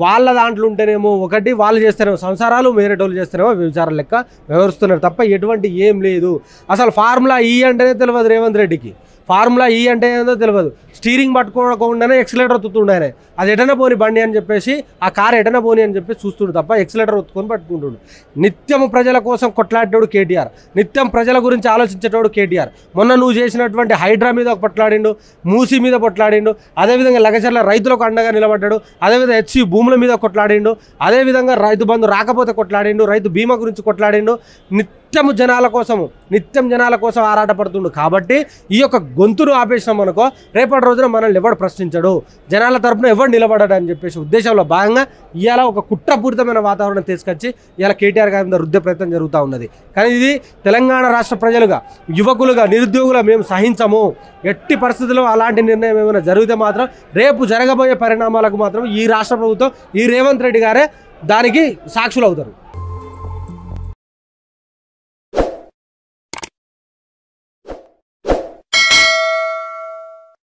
వాళ్ళ దాంట్లో ఉంటేనేమో ఒకటి, వాళ్ళు చేస్తేనేమో సంసారాలు, వేరేటోళ్ళు చేస్తేనేమో విచారాలు లెక్క వ్యవహరిస్తున్నారు తప్ప ఎటువంటి ఏం లేదు. అసలు ఫార్ములా E అంటేనే తెలియదు రేవంత్ రెడ్డికి. ఫార్ములా E అంటే ఏందో తెలియదు. స్టీరింగ్ పట్టుకోకుండానే ఎక్సిలేటర్ ఒత్తుతుండే, అది ఎటన పోని బండి అని చెప్పేసి ఆ కారు ఎటన పోని అని చెప్పి చూస్తుండు తప్ప ఎక్సిలేటర్ ఒత్తుకొని పట్టుకుంటుండు. నిత్యం ప్రజల కోసం కొట్లాడేటోడు కేటీఆర్, నిత్యం ప్రజల గురించి ఆలోచించేటోడు కేటీఆర్. మొన్న నువ్వు చేసినటువంటి హైడ్రా మీద కొట్లాడిండు, మూసీ మీద కొట్లాడిండు, అదేవిధంగా లగచర్ల రైతులకు అండగా నిలబడ్డాడు, అదేవిధంగా HC భూముల మీద కొట్లాడిండు, అదేవిధంగా రైతు బంధు రాకపోతే కొట్లాడిండు, రైతు బీమా గురించి కొట్లాడిండు. నిత్యం జనాల కోసం ఆరాటపడుతుండు. కాబట్టి ఈ యొక్క గొంతును ఆపేసినాం అనుకో, రేపటి రోజున మనల్ని ఎవడు ప్రశ్నించడు, జనాల తరపున ఎవడు నిలబడడు అని చెప్పేసి ఉద్దేశంలో భాగంగా ఇవాళ ఒక కుట్రపూరితమైన వాతావరణం తీసుకొచ్చి ఇవాళ కేటీఆర్ గారి మీద రుద్దే ప్రయత్నం జరుగుతూ ఉన్నది. కానీ ఇది తెలంగాణ రాష్ట్ర ప్రజలుగా, యువకులుగా, నిరుద్యోగులుగా మేము సహించము. ఎట్టి పరిస్థితుల్లో అలాంటి నిర్ణయం ఏమైనా జరిగితే మాత్రం రేపు జరగబోయే పరిణామాలకు మాత్రం ఈ రాష్ట్ర ప్రభుత్వం, ఈ రేవంత్ రెడ్డి గారే దానికి సాక్షులు అవుతారు.